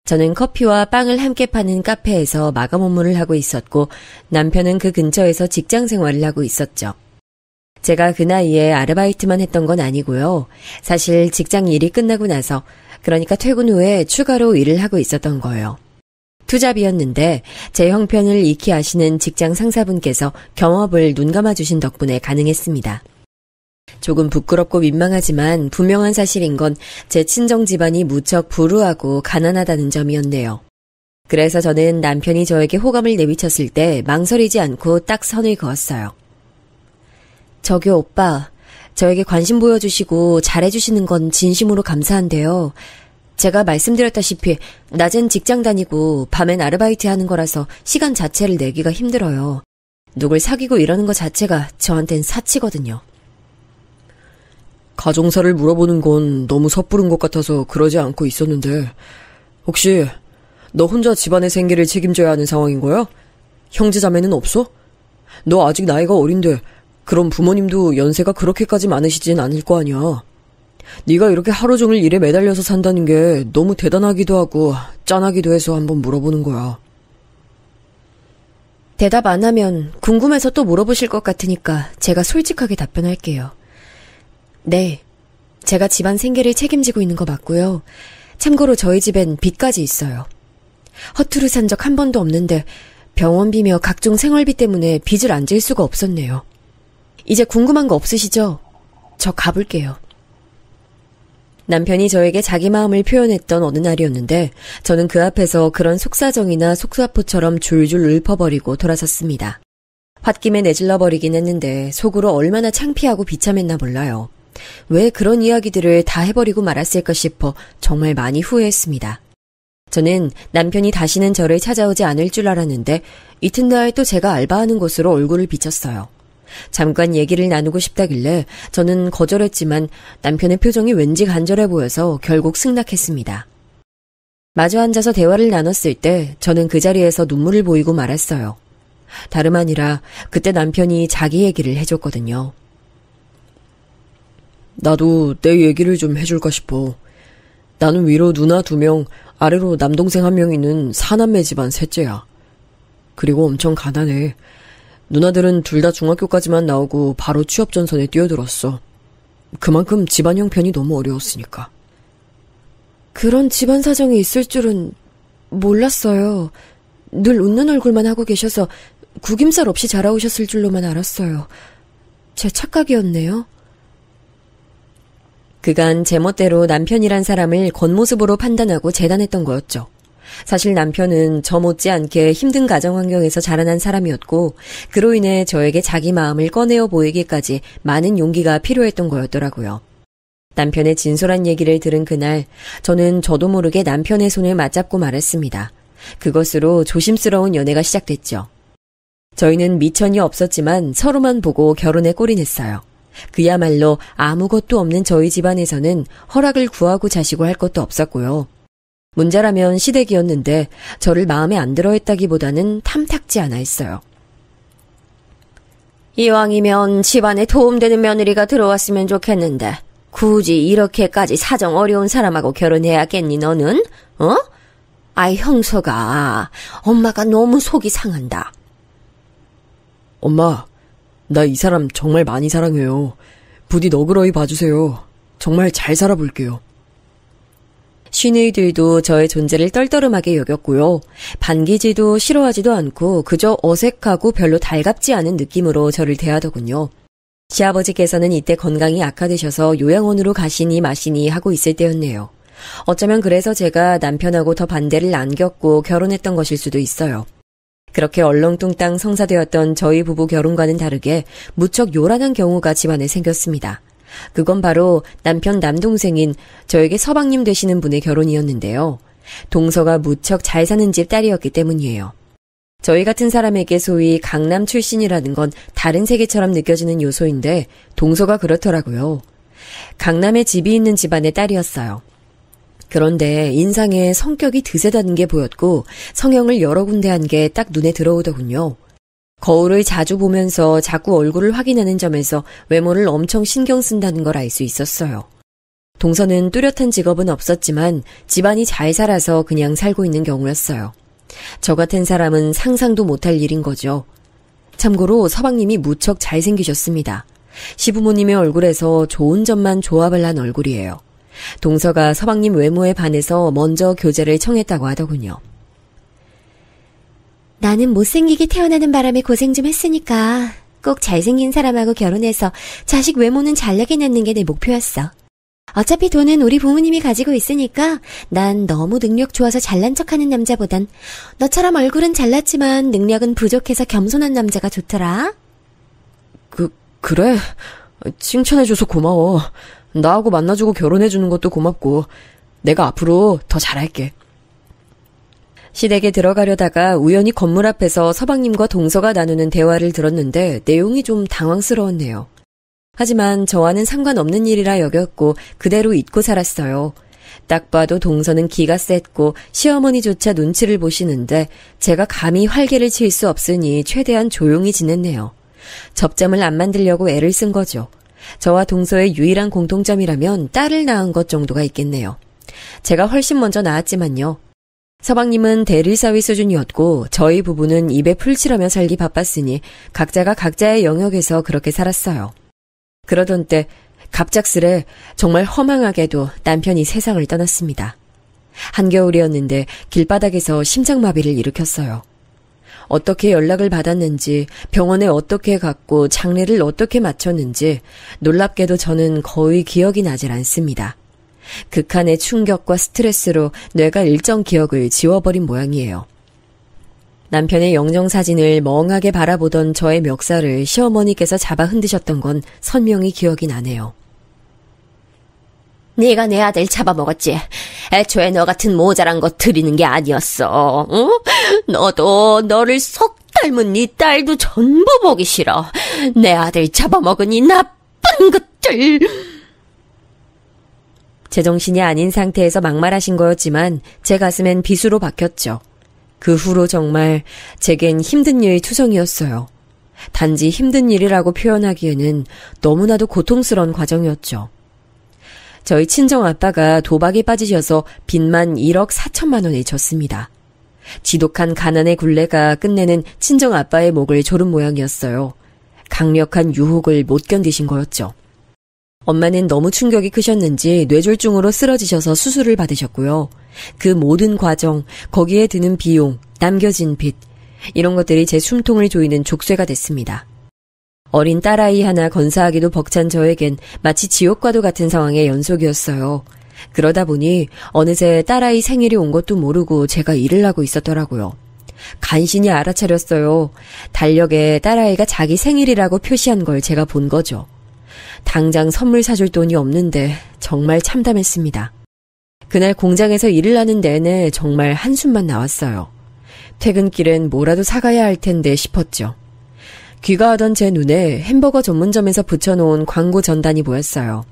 Speaker 2: 저는 커피와 빵을 함께 파는 카페에서 마감 업무를 하고 있었고 남편은 그 근처에서 직장 생활을 하고 있었죠. 제가 그 나이에 아르바이트만 했던 건 아니고요. 사실 직장 일이 끝나고 나서 그러니까 퇴근 후에 추가로 일을 하고 있었던 거예요. 투잡이었는데 제 형편을 익히 아시는 직장 상사분께서 경업을 눈감아 주신 덕분에 가능했습니다. 조금 부끄럽고 민망하지만 분명한 사실인 건 제 친정 집안이 무척 불우하고 가난하다는 점이었네요. 그래서 저는 남편이 저에게 호감을 내비쳤을 때 망설이지 않고 딱 선을 그었어요. 저기요 오빠, 저에게 관심 보여주시고 잘해주시는 건 진심으로 감사한데요. 제가 말씀드렸다시피 낮엔 직장 다니고 밤엔 아르바이트 하는 거라서 시간 자체를 내기가 힘들어요. 누굴 사귀고 이러는 거 자체가 저한텐 사치거든요.
Speaker 3: 가정사를 물어보는 건 너무 섣부른 것 같아서 그러지 않고 있었는데 혹시 너 혼자 집안의 생계를 책임져야 하는 상황인 거야? 형제자매는 없어? 너 아직 나이가 어린데 그럼 부모님도 연세가 그렇게까지 많으시진 않을 거 아니야. 네가 이렇게 하루 종일 일에 매달려서 산다는 게 너무 대단하기도 하고 짠하기도 해서 한번 물어보는 거야.
Speaker 2: 대답 안 하면 궁금해서 또 물어보실 것 같으니까 제가 솔직하게 답변할게요. 네, 제가 집안 생계를 책임지고 있는 거 맞고요. 참고로 저희 집엔 빚까지 있어요. 허투루 산 적 한 번도 없는데 병원비며 각종 생활비 때문에 빚을 안 질 수가 없었네요. 이제 궁금한 거 없으시죠? 저 가볼게요. 남편이 저에게 자기 마음을 표현했던 어느 날이었는데 저는 그 앞에서 그런 속사정이나 속사포처럼 줄줄 읊어버리고 돌아섰습니다. 홧김에 내질러버리긴 했는데 속으로 얼마나 창피하고 비참했나 몰라요. 왜 그런 이야기들을 다 해버리고 말았을까 싶어 정말 많이 후회했습니다. 저는 남편이 다시는 저를 찾아오지 않을 줄 알았는데 이튿날 또 제가 알바하는 곳으로 얼굴을 비쳤어요. 잠깐 얘기를 나누고 싶다길래 저는 거절했지만 남편의 표정이 왠지 간절해 보여서 결국 승낙했습니다. 마주 앉아서 대화를 나눴을 때 저는 그 자리에서 눈물을 보이고 말았어요. 다름 아니라 그때 남편이 자기 얘기를 해줬거든요.
Speaker 3: 나도 내 얘기를 좀 해줄까 싶어. 나는 위로 누나 2명, 아래로 남동생 1명 있는 4남매 집안 셋째야. 그리고 엄청 가난해. 누나들은 둘 다 중학교까지만 나오고 바로 취업 전선에 뛰어들었어. 그만큼 집안 형편이 너무 어려웠으니까.
Speaker 2: 그런 집안 사정이 있을 줄은 몰랐어요. 늘 웃는 얼굴만 하고 계셔서 구김살 없이 자라오셨을 줄로만 알았어요. 제 착각이었네요. 그간 제멋대로 남편이란 사람을 겉모습으로 판단하고 재단했던 거였죠. 사실 남편은 저 못지않게 힘든 가정 환경에서 자라난 사람이었고 그로 인해 저에게 자기 마음을 꺼내어 보이기까지 많은 용기가 필요했던 거였더라고요. 남편의 진솔한 얘기를 들은 그날 저는 저도 모르게 남편의 손을 맞잡고 말했습니다. 그것으로 조심스러운 연애가 시작됐죠. 저희는 미천이 없었지만 서로만 보고 결혼에 골인했어요. 그야말로 아무것도 없는 저희 집안에서는 허락을 구하고 자시고 할 것도 없었고요. 문제라면 시댁이었는데 저를 마음에 안 들어 했다기보다는 탐탁지 않아 했어요. 이왕이면 집안에 도움되는 며느리가 들어왔으면 좋겠는데 굳이 이렇게까지 사정 어려운 사람하고 결혼해야겠니 너는? 어? 아이 형서가 엄마가 너무 속이 상한다.
Speaker 3: 엄마, 나 이 사람 정말 많이 사랑해요. 부디 너그러이 봐주세요. 정말 잘 살아볼게요.
Speaker 2: 시누이들도 저의 존재를 떨떠름하게 여겼고요. 반기지도 싫어하지도 않고 그저 어색하고 별로 달갑지 않은 느낌으로 저를 대하더군요. 시아버지께서는 이때 건강이 악화되셔서 요양원으로 가시니 마시니 하고 있을 때였네요. 어쩌면 그래서 제가 남편하고 더 반대를 안 겪고 결혼했던 것일 수도 있어요. 그렇게 얼렁뚱땅 성사되었던 저희 부부 결혼과는 다르게 무척 요란한 경우가 집안에 생겼습니다. 그건 바로 남편 남동생인 저에게 서방님 되시는 분의 결혼이었는데요. 동서가 무척 잘 사는 집 딸이었기 때문이에요. 저희 같은 사람에게 소위 강남 출신이라는 건 다른 세계처럼 느껴지는 요소인데 동서가 그렇더라고요. 강남에 집이 있는 집안의 딸이었어요. 그런데 인상에 성격이 드세다는 게 보였고 성형을 여러 군데 한 게 딱 눈에 들어오더군요. 거울을 자주 보면서 자꾸 얼굴을 확인하는 점에서 외모를 엄청 신경 쓴다는 걸 알 수 있었어요. 동서는 뚜렷한 직업은 없었지만 집안이 잘 살아서 그냥 살고 있는 경우였어요. 저 같은 사람은 상상도 못할 일인 거죠. 참고로 서방님이 무척 잘생기셨습니다. 시부모님의 얼굴에서 좋은 점만 조합을 한 얼굴이에요. 동서가 서방님 외모에 반해서 먼저 교제를 청했다고 하더군요.
Speaker 4: 나는 못생기게 태어나는 바람에 고생 좀 했으니까 꼭 잘생긴 사람하고 결혼해서 자식 외모는 잘나게 낳는 게 내 목표였어. 어차피 돈은 우리 부모님이 가지고 있으니까 난 너무 능력 좋아서 잘난 척하는 남자보단 너처럼 얼굴은 잘났지만 능력은 부족해서 겸손한 남자가 좋더라.
Speaker 3: 그래? 칭찬해줘서 고마워. 나하고 만나주고 결혼해주는 것도 고맙고 내가 앞으로 더 잘할게.
Speaker 2: 시댁에 들어가려다가 우연히 건물 앞에서 서방님과 동서가 나누는 대화를 들었는데 내용이 좀 당황스러웠네요. 하지만 저와는 상관없는 일이라 여겼고 그대로 잊고 살았어요. 딱 봐도 동서는 기가 셌고 시어머니조차 눈치를 보시는데 제가 감히 활개를 칠 수 없으니 최대한 조용히 지냈네요. 접점을 안 만들려고 애를 쓴 거죠. 저와 동서의 유일한 공통점이라면 딸을 낳은 것 정도가 있겠네요. 제가 훨씬 먼저 낳았지만요. 서방님은 대릴사위 수준이었고 저희 부부는 입에 풀 칠하며 살기 바빴으니 각자가 각자의 영역에서 그렇게 살았어요. 그러던 때 갑작스레 정말 허망하게도 남편이 세상을 떠났습니다. 한겨울이었는데 길바닥에서 심장마비를 일으켰어요. 어떻게 연락을 받았는지, 병원에 어떻게 갔고 장례를 어떻게 마쳤는지 놀랍게도 저는 거의 기억이 나질 않습니다. 극한의 충격과 스트레스로 뇌가 일정 기억을 지워버린 모양이에요. 남편의 영정사진을 멍하게 바라보던 저의 멱살을 시어머니께서 잡아 흔드셨던 건 선명히 기억이 나네요.
Speaker 4: 네가 내 아들 잡아먹었지. 애초에 너 같은 모자란 거 드리는 게 아니었어. 응? 너도 너를 속 닮은 네 딸도 전부 보기 싫어. 내 아들 잡아먹은 이 나쁜 것들.
Speaker 2: 제정신이 아닌 상태에서 막말하신 거였지만 제 가슴엔 비수로 박혔죠. 그 후로 정말 제겐 힘든 일 투성이었어요. 단지 힘든 일이라고 표현하기에는 너무나도 고통스러운 과정이었죠. 저희 친정아빠가 도박에 빠지셔서 빚만 1억 4천만 원을 졌습니다. 지독한 가난의 굴레가 끝내는 친정아빠의 목을 조른 모양이었어요. 강력한 유혹을 못 견디신 거였죠. 엄마는 너무 충격이 크셨는지 뇌졸중으로 쓰러지셔서 수술을 받으셨고요. 그 모든 과정, 거기에 드는 비용, 남겨진 빚, 이런 것들이 제 숨통을 조이는 족쇄가 됐습니다. 어린 딸아이 하나 건사하기도 벅찬 저에겐 마치 지옥과도 같은 상황의 연속이었어요. 그러다 보니 어느새 딸아이 생일이 온 것도 모르고 제가 일을 하고 있었더라고요. 간신히 알아차렸어요. 달력에 딸아이가 자기 생일이라고 표시한 걸 제가 본 거죠. 당장 선물 사줄 돈이 없는데 정말 참담했습니다. 그날 공장에서 일을 하는 내내 정말 한숨만 나왔어요. 퇴근길엔 뭐라도 사가야 할 텐데 싶었죠. 귀가하던 제 눈에 햄버거 전문점에서 붙여놓은 광고 전단이 보였어요.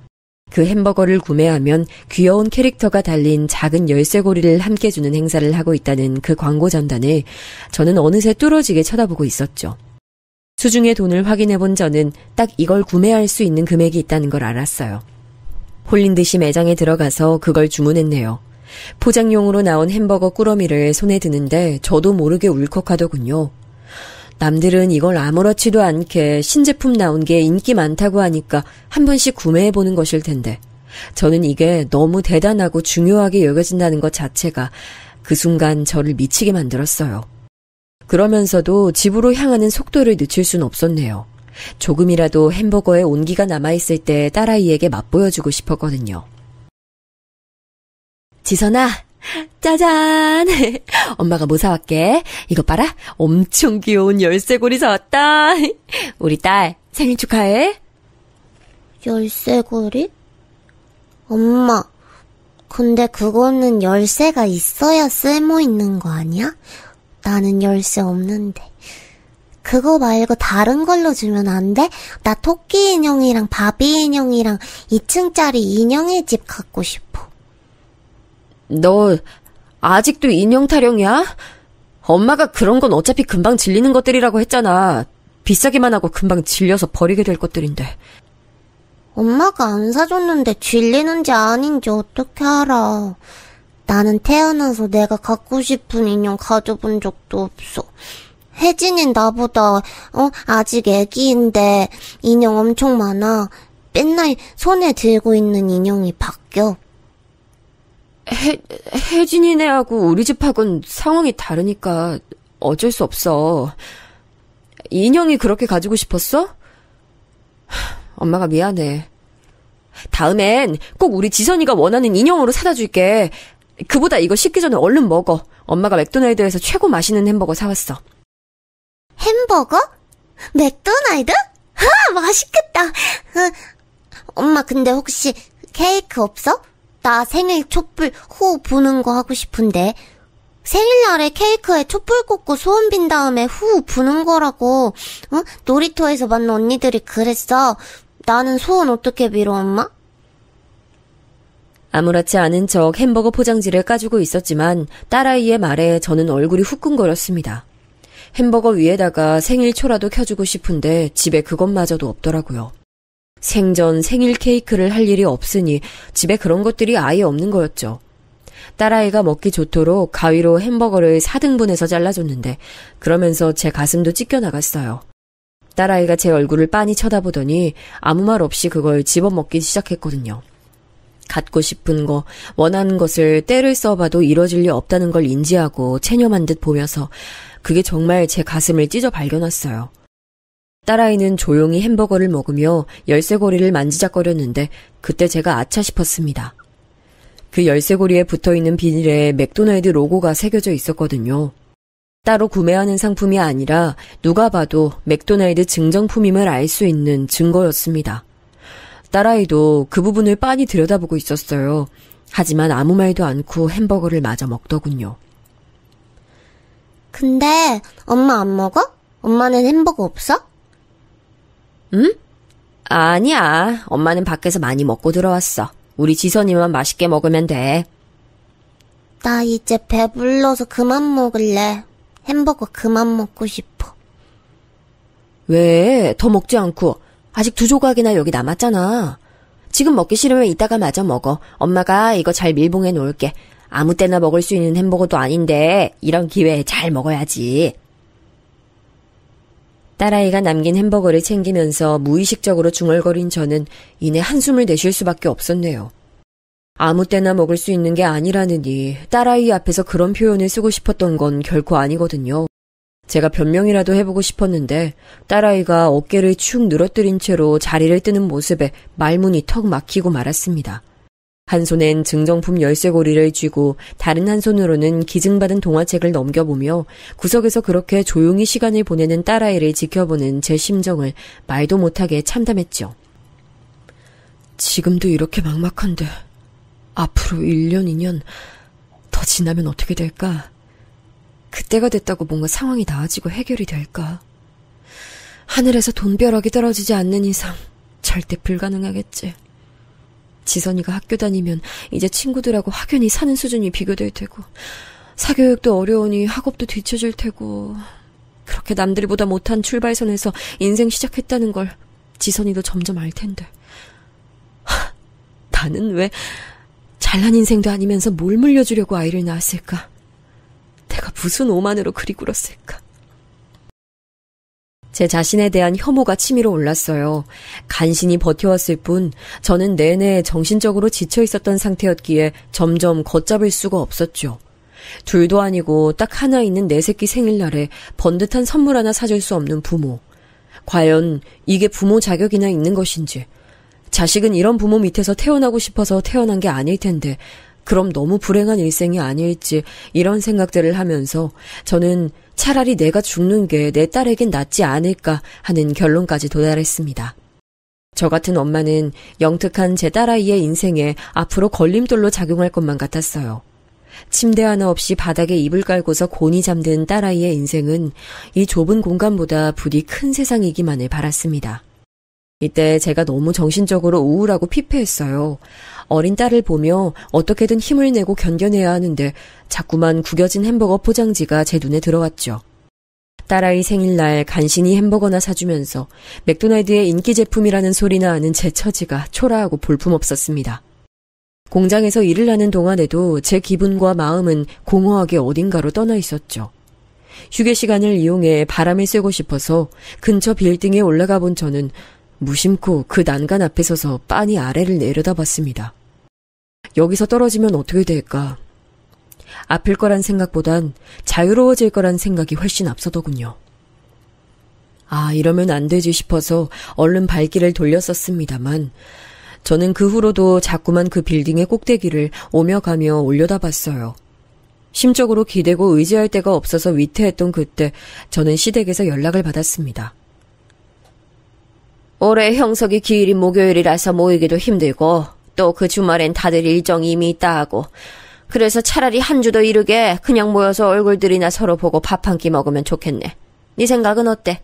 Speaker 2: 그 햄버거를 구매하면 귀여운 캐릭터가 달린 작은 열쇠고리를 함께 주는 행사를 하고 있다는 그 광고 전단을 저는 어느새 뚫어지게 쳐다보고 있었죠. 수중의 돈을 확인해본 저는 딱 이걸 구매할 수 있는 금액이 있다는 걸 알았어요. 홀린 듯이 매장에 들어가서 그걸 주문했네요. 포장용으로 나온 햄버거 꾸러미를 손에 드는데 저도 모르게 울컥하더군요. 남들은 이걸 아무렇지도 않게 신제품 나온 게 인기 많다고 하니까 한 번씩 구매해보는 것일 텐데 저는 이게 너무 대단하고 중요하게 여겨진다는 것 자체가 그 순간 저를 미치게 만들었어요. 그러면서도 집으로 향하는 속도를 늦출 순 없었네요. 조금이라도 햄버거에 온기가 남아있을 때 딸아이에게 맛보여주고 싶었거든요. 지선아, 짜잔! 엄마가 뭐 사왔게? 이거 봐라, 엄청 귀여운 열쇠고리 사왔다. 우리 딸 생일 축하해.
Speaker 4: 열쇠고리? 엄마, 근데 그거는 열쇠가 있어야 쓸모 있는 거 아니야? 나는 열쇠 없는데. 그거 말고 다른 걸로 주면 안 돼? 나 토끼 인형이랑 바비 인형이랑 2층짜리 인형의 집 갖고 싶어.
Speaker 2: 너 아직도 인형 타령이야? 엄마가 그런 건 어차피 금방 질리는 것들이라고 했잖아. 비싸기만 하고 금방 질려서 버리게 될 것들인데.
Speaker 4: 엄마가 안 사줬는데 질리는지 아닌지 어떻게 알아. 나는 태어나서 내가 갖고 싶은 인형 가져본 적도 없어. 혜진이 나보다 아직 애기인데 인형 엄청 많아. 맨날 손에 들고 있는 인형이 바뀌어.
Speaker 2: 혜진이네하고 우리 집하고는 상황이 다르니까 어쩔 수 없어. 인형이 그렇게 가지고 싶었어? 엄마가 미안해. 다음엔 꼭 우리 지선이가 원하는 인형으로 사다 줄게. 그보다 이거 식기 전에 얼른 먹어. 엄마가 맥도날드에서 최고 맛있는 햄버거 사왔어.
Speaker 4: 햄버거? 맥도날드? 맛있겠다. 엄마, 근데 혹시 케이크 없어? 나 생일 촛불 후 부는 거 하고 싶은데. 생일날에 케이크에 촛불 꽂고 소원 빈 다음에 후 부는 거라고. 놀이터에서 만난 언니들이 그랬어. 나는 소원 어떻게 빌어, 엄마?
Speaker 2: 아무렇지 않은 척 햄버거 포장지를 까주고 있었지만 딸아이의 말에 저는 얼굴이 후끈거렸습니다. 햄버거 위에다가 생일 초라도 켜주고 싶은데 집에 그것마저도 없더라고요. 생전 생일 케이크를 할 일이 없으니 집에 그런 것들이 아예 없는 거였죠. 딸아이가 먹기 좋도록 가위로 햄버거를 4등분해서 잘라줬는데 그러면서 제 가슴도 찢겨나갔어요. 딸아이가 제 얼굴을 빤히 쳐다보더니 아무 말 없이 그걸 집어먹기 시작했거든요. 갖고 싶은 거, 원하는 것을 때를 써봐도 이뤄질 리 없다는 걸 인지하고 체념한 듯 보면서 그게 정말 제 가슴을 찢어 발견했어요. 딸아이는 조용히 햄버거를 먹으며 열쇠고리를 만지작거렸는데 그때 제가 아차 싶었습니다. 그 열쇠고리에 붙어있는 비닐에 맥도날드 로고가 새겨져 있었거든요. 따로 구매하는 상품이 아니라 누가 봐도 맥도날드 증정품임을 알 수 있는 증거였습니다. 딸아이도 그 부분을 빤히 들여다보고 있었어요. 하지만 아무 말도 않고 햄버거를 마저 먹더군요.
Speaker 4: 근데 엄마 안 먹어? 엄마는 햄버거 없어?
Speaker 2: 응? 아니야. 엄마는 밖에서 많이 먹고 들어왔어. 우리 지선이만 맛있게 먹으면 돼.
Speaker 4: 나 이제 배불러서 그만 먹을래. 햄버거 그만 먹고 싶어.
Speaker 2: 왜? 더 먹지 않고. 아직 2조각이나 여기 남았잖아. 지금 먹기 싫으면 이따가 마저 먹어. 엄마가 이거 잘 밀봉해 놓을게. 아무 때나 먹을 수 있는 햄버거도 아닌데 이런 기회에 잘 먹어야지. 딸아이가 남긴 햄버거를 챙기면서 무의식적으로 중얼거린 저는 이내 한숨을 내쉴 수밖에 없었네요. 아무 때나 먹을 수 있는 게 아니라느니 딸아이 앞에서 그런 표현을 쓰고 싶었던 건 결코 아니거든요. 제가 변명이라도 해보고 싶었는데 딸아이가 어깨를 축 늘어뜨린 채로 자리를 뜨는 모습에 말문이 턱 막히고 말았습니다. 한 손엔 증정품 열쇠고리를 쥐고 다른 한 손으로는 기증받은 동화책을 넘겨보며 구석에서 그렇게 조용히 시간을 보내는 딸아이를 지켜보는 제 심정을 말도 못하게 참담했죠. 지금도 이렇게 막막한데 앞으로 1년, 2년 더 지나면 어떻게 될까? 그때가 됐다고 뭔가 상황이 나아지고 해결이 될까? 하늘에서 돈벼락이 떨어지지 않는 이상 절대 불가능하겠지. 지선이가 학교 다니면 이제 친구들하고 확연히 사는 수준이 비교될 테고 사교육도 어려우니 학업도 뒤처질 테고 그렇게 남들보다 못한 출발선에서 인생 시작했다는 걸 지선이도 점점 알 텐데 나는 왜 잘난 인생도 아니면서 뭘 물려주려고 아이를 낳았을까? 내가 무슨 오만으로 그리 굴었을까? 제 자신에 대한 혐오가 치밀어 올랐어요. 간신히 버텨왔을 뿐 저는 내내 정신적으로 지쳐 있었던 상태였기에 점점 걷잡을 수가 없었죠. 둘도 아니고 딱 하나 있는 내 새끼 생일날에 번듯한 선물 하나 사줄 수 없는 부모.
Speaker 3: 과연 이게 부모 자격이나 있는 것인지, 자식은 이런 부모 밑에서 태어나고 싶어서 태어난 게 아닐 텐데 그럼 너무 불행한 일생이 아닐지, 이런 생각들을 하면서 저는 차라리 내가 죽는 게 내 딸에겐 낫지 않을까 하는 결론까지 도달했습니다. 저 같은 엄마는 영특한 제 딸아이의 인생에 앞으로 걸림돌로 작용할 것만 같았어요. 침대 하나 없이 바닥에 이불 깔고서 곤히 잠든 딸아이의 인생은 이 좁은 공간보다 부디 큰 세상이기만을 바랐습니다. 이때 제가 너무 정신적으로 우울하고 피폐했어요. 어린 딸을 보며 어떻게든 힘을 내고 견뎌내야 하는데 자꾸만 구겨진 햄버거 포장지가 제 눈에 들어왔죠. 딸아이 생일날 간신히 햄버거나 사주면서 맥도날드의 인기 제품이라는 소리나 하는 제 처지가 초라하고 볼품없었습니다. 공장에서 일을 하는 동안에도 제 기분과 마음은 공허하게 어딘가로 떠나 있었죠. 휴게 시간을 이용해 바람을 쐬고 싶어서 근처 빌딩에 올라가 본 저는 무심코 그 난간 앞에 서서 빤히 아래를 내려다봤습니다. 여기서 떨어지면 어떻게 될까? 아플 거란 생각보단 자유로워질 거란 생각이 훨씬 앞서더군요. 아, 이러면 안 되지 싶어서 얼른 발길을 돌렸었습니다만 저는 그 후로도 자꾸만 그 빌딩의 꼭대기를 오며 가며 올려다봤어요. 심적으로 기대고 의지할 데가 없어서 위태했던 그때 저는 시댁에서 연락을 받았습니다.
Speaker 4: 올해 형석이 기일인 목요일이라서 모이기도 힘들고 또 그 주말엔 다들 일정이 이미 있다 하고, 그래서 차라리 한 주도 이르게 그냥 모여서 얼굴들이나 서로 보고 밥 한 끼 먹으면 좋겠네. 네 생각은 어때?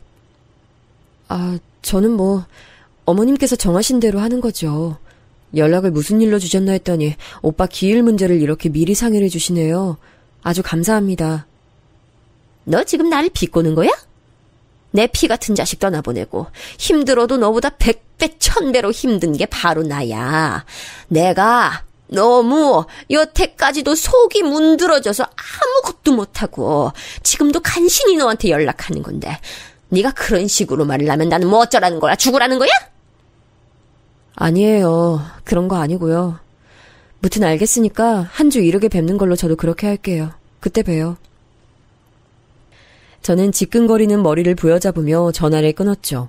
Speaker 3: 아, 저는 어머님께서 정하신 대로 하는 거죠. 연락을 무슨 일로 주셨나 했더니 오빠 기일 문제를 이렇게 미리 상의를 주시네요. 아주 감사합니다.
Speaker 4: 너 지금 나를 비꼬는 거야? 내 피 같은 자식 떠나보내고 힘들어도 너보다 100배 1000배로 힘든 게 바로 나야. 내가 너무 여태까지도 속이 문드러져서 아무것도 못하고 지금도 간신히 너한테 연락하는 건데 네가 그런 식으로 말을 하면 나는 뭐 어쩌라는 거야? 죽으라는 거야?
Speaker 3: 아니에요. 그런 거 아니고요. 무튼 알겠으니까 한 주 이르게 뵙는 걸로 저도 그렇게 할게요. 그때 봬요. 저는 지끈거리는 머리를 부여잡으며 전화를 끊었죠.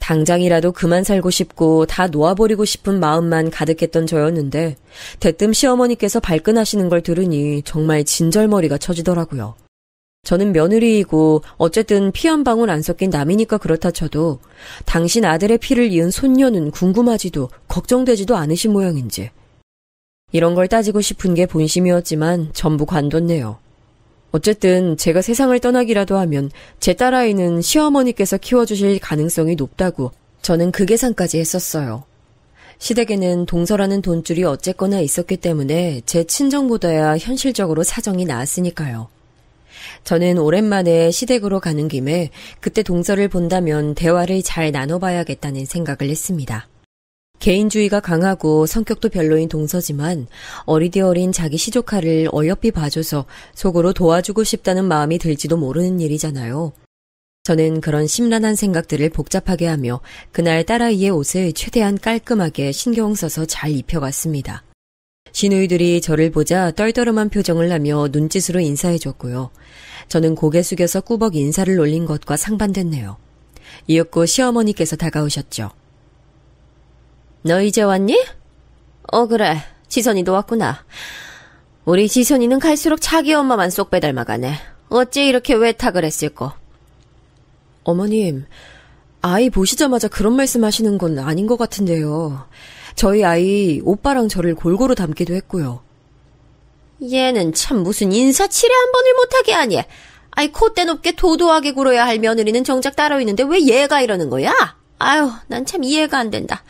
Speaker 3: 당장이라도 그만 살고 싶고 다 놓아버리고 싶은 마음만 가득했던 저였는데 대뜸 시어머니께서 발끈하시는 걸 들으니 정말 진절머리가 쳐지더라고요. 저는 며느리이고 어쨌든 피 한 방울 안 섞인 남이니까 그렇다 쳐도 당신 아들의 피를 이은 손녀는 궁금하지도 걱정되지도 않으신 모양인지. 이런 걸 따지고 싶은 게 본심이었지만 전부 관뒀네요. 어쨌든 제가 세상을 떠나기라도 하면 제 딸아이는 시어머니께서 키워주실 가능성이 높다고 저는 그 계산까지 했었어요. 시댁에는 동서라는 돈줄이 어쨌거나 있었기 때문에 제 친정보다야 현실적으로 사정이 나았으니까요. 저는 오랜만에 시댁으로 가는 김에 그때 동서를 본다면 대화를 잘 나눠봐야겠다는 생각을 했습니다. 개인주의가 강하고 성격도 별로인 동서지만 어리디 어린 자기 시조카를 어여삐 봐줘서 속으로 도와주고 싶다는 마음이 들지도 모르는 일이잖아요. 저는 그런 심란한 생각들을 복잡하게 하며 그날 딸아이의 옷을 최대한 깔끔하게 신경 써서 잘 입혀갔습니다. 시누이들이 저를 보자 떨떠름한 표정을 하며 눈짓으로 인사해줬고요. 저는 고개 숙여서 꾸벅 인사를 올린 것과 상반됐네요. 이윽고 시어머니께서 다가오셨죠.
Speaker 4: 너 이제 왔니? 그래. 지선이도 왔구나. 우리 지선이는 갈수록 자기 엄마만 쏙 빼닮아가네. 어째 이렇게 외탁을 했을꼬?
Speaker 3: 어머님, 아이 보시자마자 그런 말씀하시는 건 아닌 것 같은데요. 저희 아이 오빠랑 저를 골고루 닮기도 했고요.
Speaker 4: 얘는 참 무슨 인사치레 한 번을 못하게 하니. 아이 콧대 높게 도도하게 굴어야 할 며느리는 정작 따로 있는데 왜 얘가 이러는 거야? 아유, 난 참 이해가 안 된다.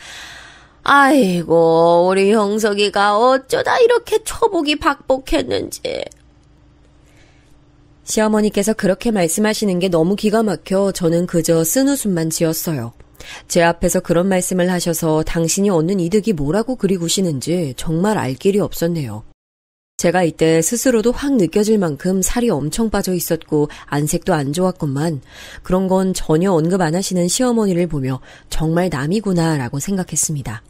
Speaker 4: 아이고, 우리 형석이가 어쩌다 이렇게 초복이 박복했는지.
Speaker 3: 시어머니께서 그렇게 말씀하시는 게 너무 기가 막혀 저는 그저 쓴웃음만 지었어요. 제 앞에서 그런 말씀을 하셔서 당신이 얻는 이득이 뭐라고 그리 구시는지 정말 알 길이 없었네요. 제가 이때 스스로도 확 느껴질 만큼 살이 엄청 빠져 있었고 안색도 안 좋았건만 그런 건 전혀 언급 안 하시는 시어머니를 보며 정말 남이구나라고 생각했습니다.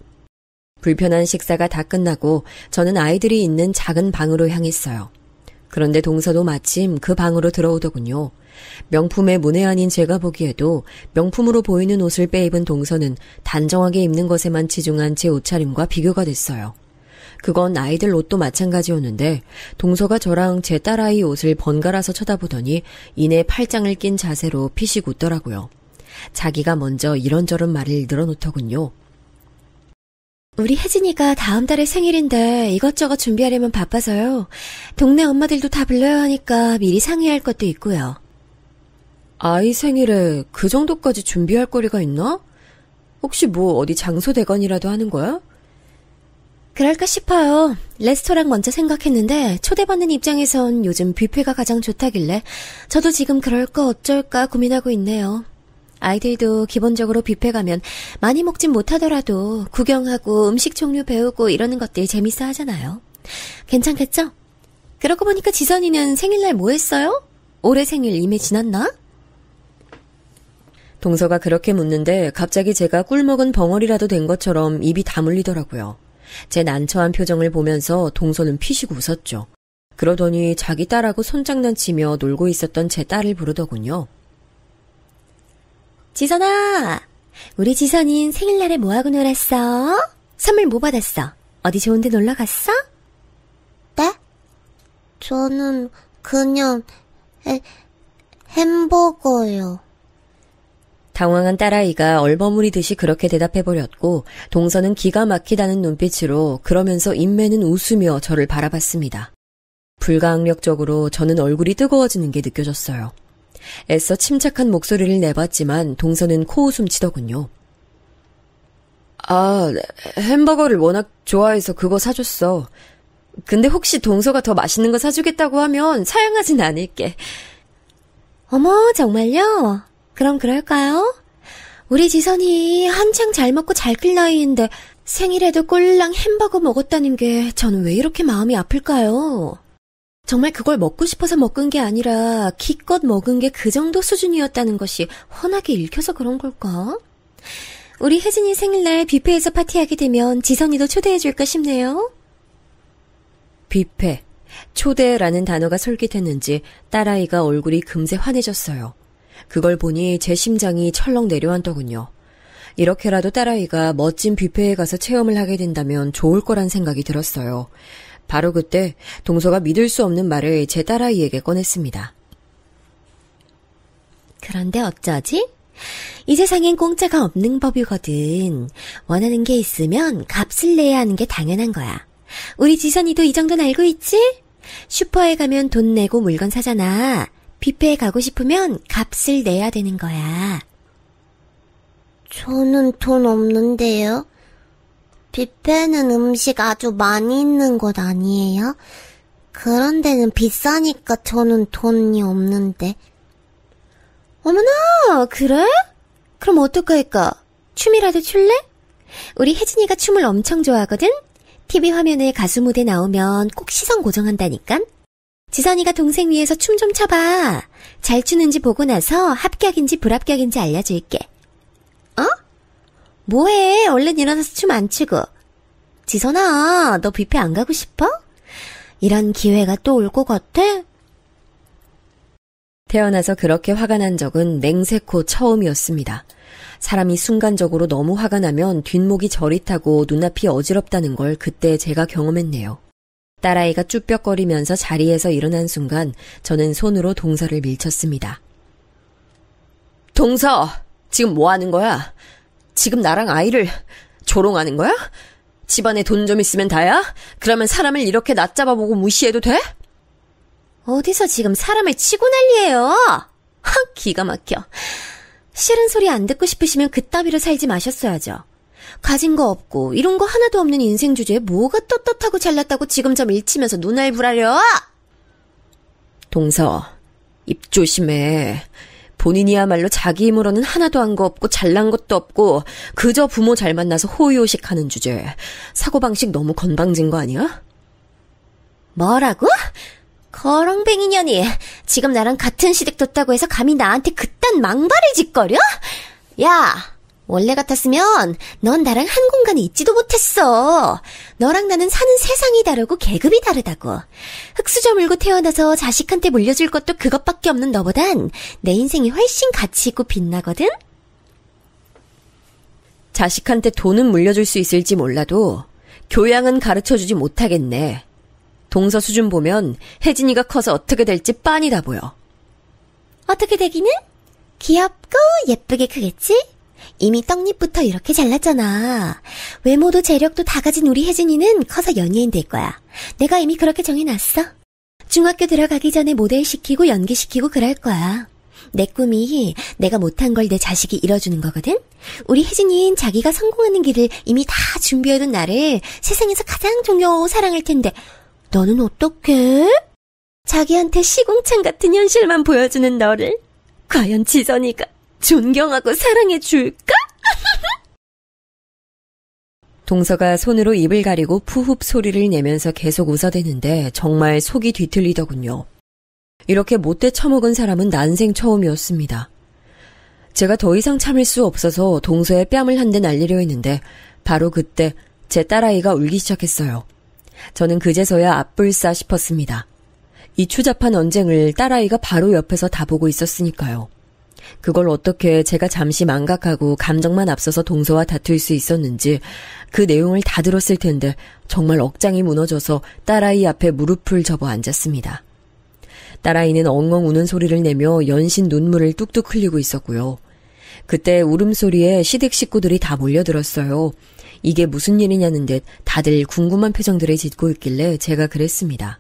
Speaker 3: 불편한 식사가 다 끝나고 저는 아이들이 있는 작은 방으로 향했어요. 그런데 동서도 마침 그 방으로 들어오더군요.
Speaker 2: 명품의 문외한인 제가 보기에도 명품으로 보이는 옷을 빼입은 동서는 단정하게 입는 것에만 치중한 제 옷차림과 비교가 됐어요. 그건 아이들 옷도 마찬가지였는데 동서가 저랑 제 딸아이 옷을 번갈아서 쳐다보더니 이내 팔짱을 낀 자세로 피식 웃더라고요. 자기가 먼저 이런저런 말을 늘어놓더군요.
Speaker 4: 우리 혜진이가 다음 달에 생일인데 이것저것 준비하려면 바빠서요. 동네 엄마들도 다 불러야 하니까 미리 상의할 것도 있고요.
Speaker 2: 아이 생일에 그 정도까지 준비할 거리가 있나? 혹시 뭐 어디 장소 대관이라도 하는 거야?
Speaker 4: 그럴까 싶어요. 레스토랑 먼저 생각했는데 초대받는 입장에선 요즘 뷔페가 가장 좋다길래 저도 지금 그럴까 어쩔까 고민하고 있네요. 아이들도 기본적으로 뷔페 가면 많이 먹진 못하더라도 구경하고 음식 종류 배우고 이러는 것들 재밌어 하잖아요. 괜찮겠죠? 그러고 보니까 지선이는 생일날 뭐 했어요? 올해 생일 이미 지났나?
Speaker 2: 동서가 그렇게 묻는데 갑자기 제가 꿀먹은 벙어리라도 된 것처럼 입이 다물리더라고요. 제 난처한 표정을 보면서 동서는 피식 웃었죠. 그러더니 자기 딸하고 손장난치며 놀고 있었던 제 딸을 부르더군요.
Speaker 4: 지선아, 우리 지선인 생일날에 뭐하고 놀았어? 선물 뭐 받았어? 어디 좋은 데 놀러 갔어?
Speaker 5: 네? 저는 그냥 햄버거요.
Speaker 2: 당황한 딸아이가 얼버무리듯이 그렇게 대답해버렸고 동서는 기가 막히다는 눈빛으로 그러면서 인매는 웃으며 저를 바라봤습니다. 불가항력적으로 저는 얼굴이 뜨거워지는 게 느껴졌어요. 애써 침착한 목소리를 내봤지만 동서는 코웃음 치더군요. 아, 햄버거를 워낙 좋아해서 그거 사줬어. 근데 혹시 동서가 더 맛있는 거 사주겠다고 하면 사양하진 않을게.
Speaker 4: 어머, 정말요? 그럼 그럴까요? 우리 지선이 한창 잘 먹고 잘 클 나이인데 생일에도 꼴랑 햄버거 먹었다는 게 저는 왜 이렇게 마음이 아플까요? 정말 그걸 먹고 싶어서 먹은 게 아니라 기껏 먹은 게 그 정도 수준이었다는 것이 훤하게 읽혀서 그런 걸까? 우리 혜진이 생일날 뷔페에서 파티하게 되면 지선이도 초대해줄까 싶네요.
Speaker 2: 뷔페, 초대라는 단어가 솔깃했는지 딸아이가 얼굴이 금세 환해졌어요. 그걸 보니 제 심장이 철렁 내려앉더군요. 이렇게라도 딸아이가 멋진 뷔페에 가서 체험을 하게 된다면 좋을 거란 생각이 들었어요. 바로 그때 동서가 믿을 수 없는 말을 제 딸아이에게 꺼냈습니다.
Speaker 4: 그런데 어쩌지? 이 세상엔 공짜가 없는 법이거든. 원하는 게 있으면 값을 내야 하는 게 당연한 거야. 우리 지선이도 이 정도는 알고 있지? 슈퍼에 가면 돈 내고 물건 사잖아. 뷔페에 가고 싶으면 값을 내야 되는 거야.
Speaker 5: 저는 돈 없는데요. 뷔페는 음식 아주 많이 있는 곳 아니에요? 그런 데는 비싸니까 저는 돈이 없는데.
Speaker 4: 어머나, 그래? 그럼 어떡할까? 춤이라도 출래? 우리 혜진이가 춤을 엄청 좋아하거든? TV 화면에 가수 무대 나오면 꼭 시선 고정한다니까? 지선이가 동생 위해서 춤 좀 춰봐. 잘 추는지 보고 나서 합격인지 불합격인지 알려줄게. 어? 뭐해? 얼른 일어나서 춤 안 추고. 지선아, 너 뷔페 안 가고 싶어? 이런 기회가 또 올 것 같아?
Speaker 2: 태어나서 그렇게 화가 난 적은 맹세코 처음이었습니다. 사람이 순간적으로 너무 화가 나면 뒷목이 저릿하고 눈앞이 어지럽다는 걸 그때 제가 경험했네요. 딸아이가 쭈뼛거리면서 자리에서 일어난 순간 저는 손으로 동서를 밀쳤습니다. 동서! 지금 뭐 하는 거야? 지금 나랑 아이를 조롱하는 거야? 집안에 돈 좀 있으면 다야? 그러면 사람을 이렇게 낮잡아보고 무시해도 돼?
Speaker 4: 어디서 지금 사람을 치고 난리예요? 기가 막혀. 싫은 소리 안 듣고 싶으시면 그따위로 살지 마셨어야죠. 가진 거 없고 이런 거 하나도 없는 인생 주제에 뭐가 떳떳하고 잘났다고 지금 점 일치면서 눈알 부라려?
Speaker 2: 동서, 입 조심해. 본인이야말로 자기 힘으로는 하나도 한 거 없고 잘난 것도 없고 그저 부모 잘 만나서 호의호식하는 주제에 사고방식 너무 건방진 거 아니야?
Speaker 4: 뭐라고? 거렁뱅이 년이 지금 나랑 같은 시댁 뒀다고 해서 감히 나한테 그딴 망발을 짓거려? 야, 원래 같았으면 넌 나랑 한 공간에 있지도 못했어. 너랑 나는 사는 세상이 다르고 계급이 다르다고. 흙수저 물고 태어나서 자식한테 물려줄 것도 그것밖에 없는 너보단 내 인생이 훨씬 가치 있고 빛나거든?
Speaker 2: 자식한테 돈은 물려줄 수 있을지 몰라도 교양은 가르쳐주지 못하겠네. 동서 수준 보면 혜진이가 커서 어떻게 될지 빤히 다 보여.
Speaker 4: 어떻게 되기는? 귀엽고 예쁘게 크겠지? 이미 떡잎부터 이렇게 잘났잖아. 외모도 재력도 다 가진 우리 혜진이는 커서 연예인 될 거야. 내가 이미 그렇게 정해놨어. 중학교 들어가기 전에 모델 시키고 연기 시키고 그럴 거야. 내 꿈이 내가 못한 걸 내 자식이 이뤄주는 거거든? 우리 혜진이는 자기가 성공하는 길을 이미 다 준비해둔 나를 세상에서 가장 존경하고 사랑할 텐데 너는 어떡해? 자기한테 시궁창 같은 현실만 보여주는 너를 과연 지선이가 존경하고 사랑해줄까?
Speaker 2: 동서가 손으로 입을 가리고 푸흡 소리를 내면서 계속 웃어대는데 정말 속이 뒤틀리더군요. 이렇게 못돼 처먹은 사람은 난생 처음이었습니다. 제가 더 이상 참을 수 없어서 동서의 뺨을 한 대 날리려 했는데 바로 그때 제 딸아이가 울기 시작했어요. 저는 그제서야 앞불싸 싶었습니다. 이 추잡한 언쟁을 딸아이가 바로 옆에서 다 보고 있었으니까요. 그걸 어떻게 제가 잠시 망각하고 감정만 앞서서 동서와 다툴 수 있었는지 그 내용을 다 들었을 텐데 정말 억장이 무너져서 딸아이 앞에 무릎을 접어 앉았습니다. 딸아이는 엉엉 우는 소리를 내며 연신 눈물을 뚝뚝 흘리고 있었고요. 그때 울음소리에 시댁 식구들이 다 몰려들었어요. 이게 무슨 일이냐는 듯 다들 궁금한 표정들을 짓고 있길래 제가 그랬습니다.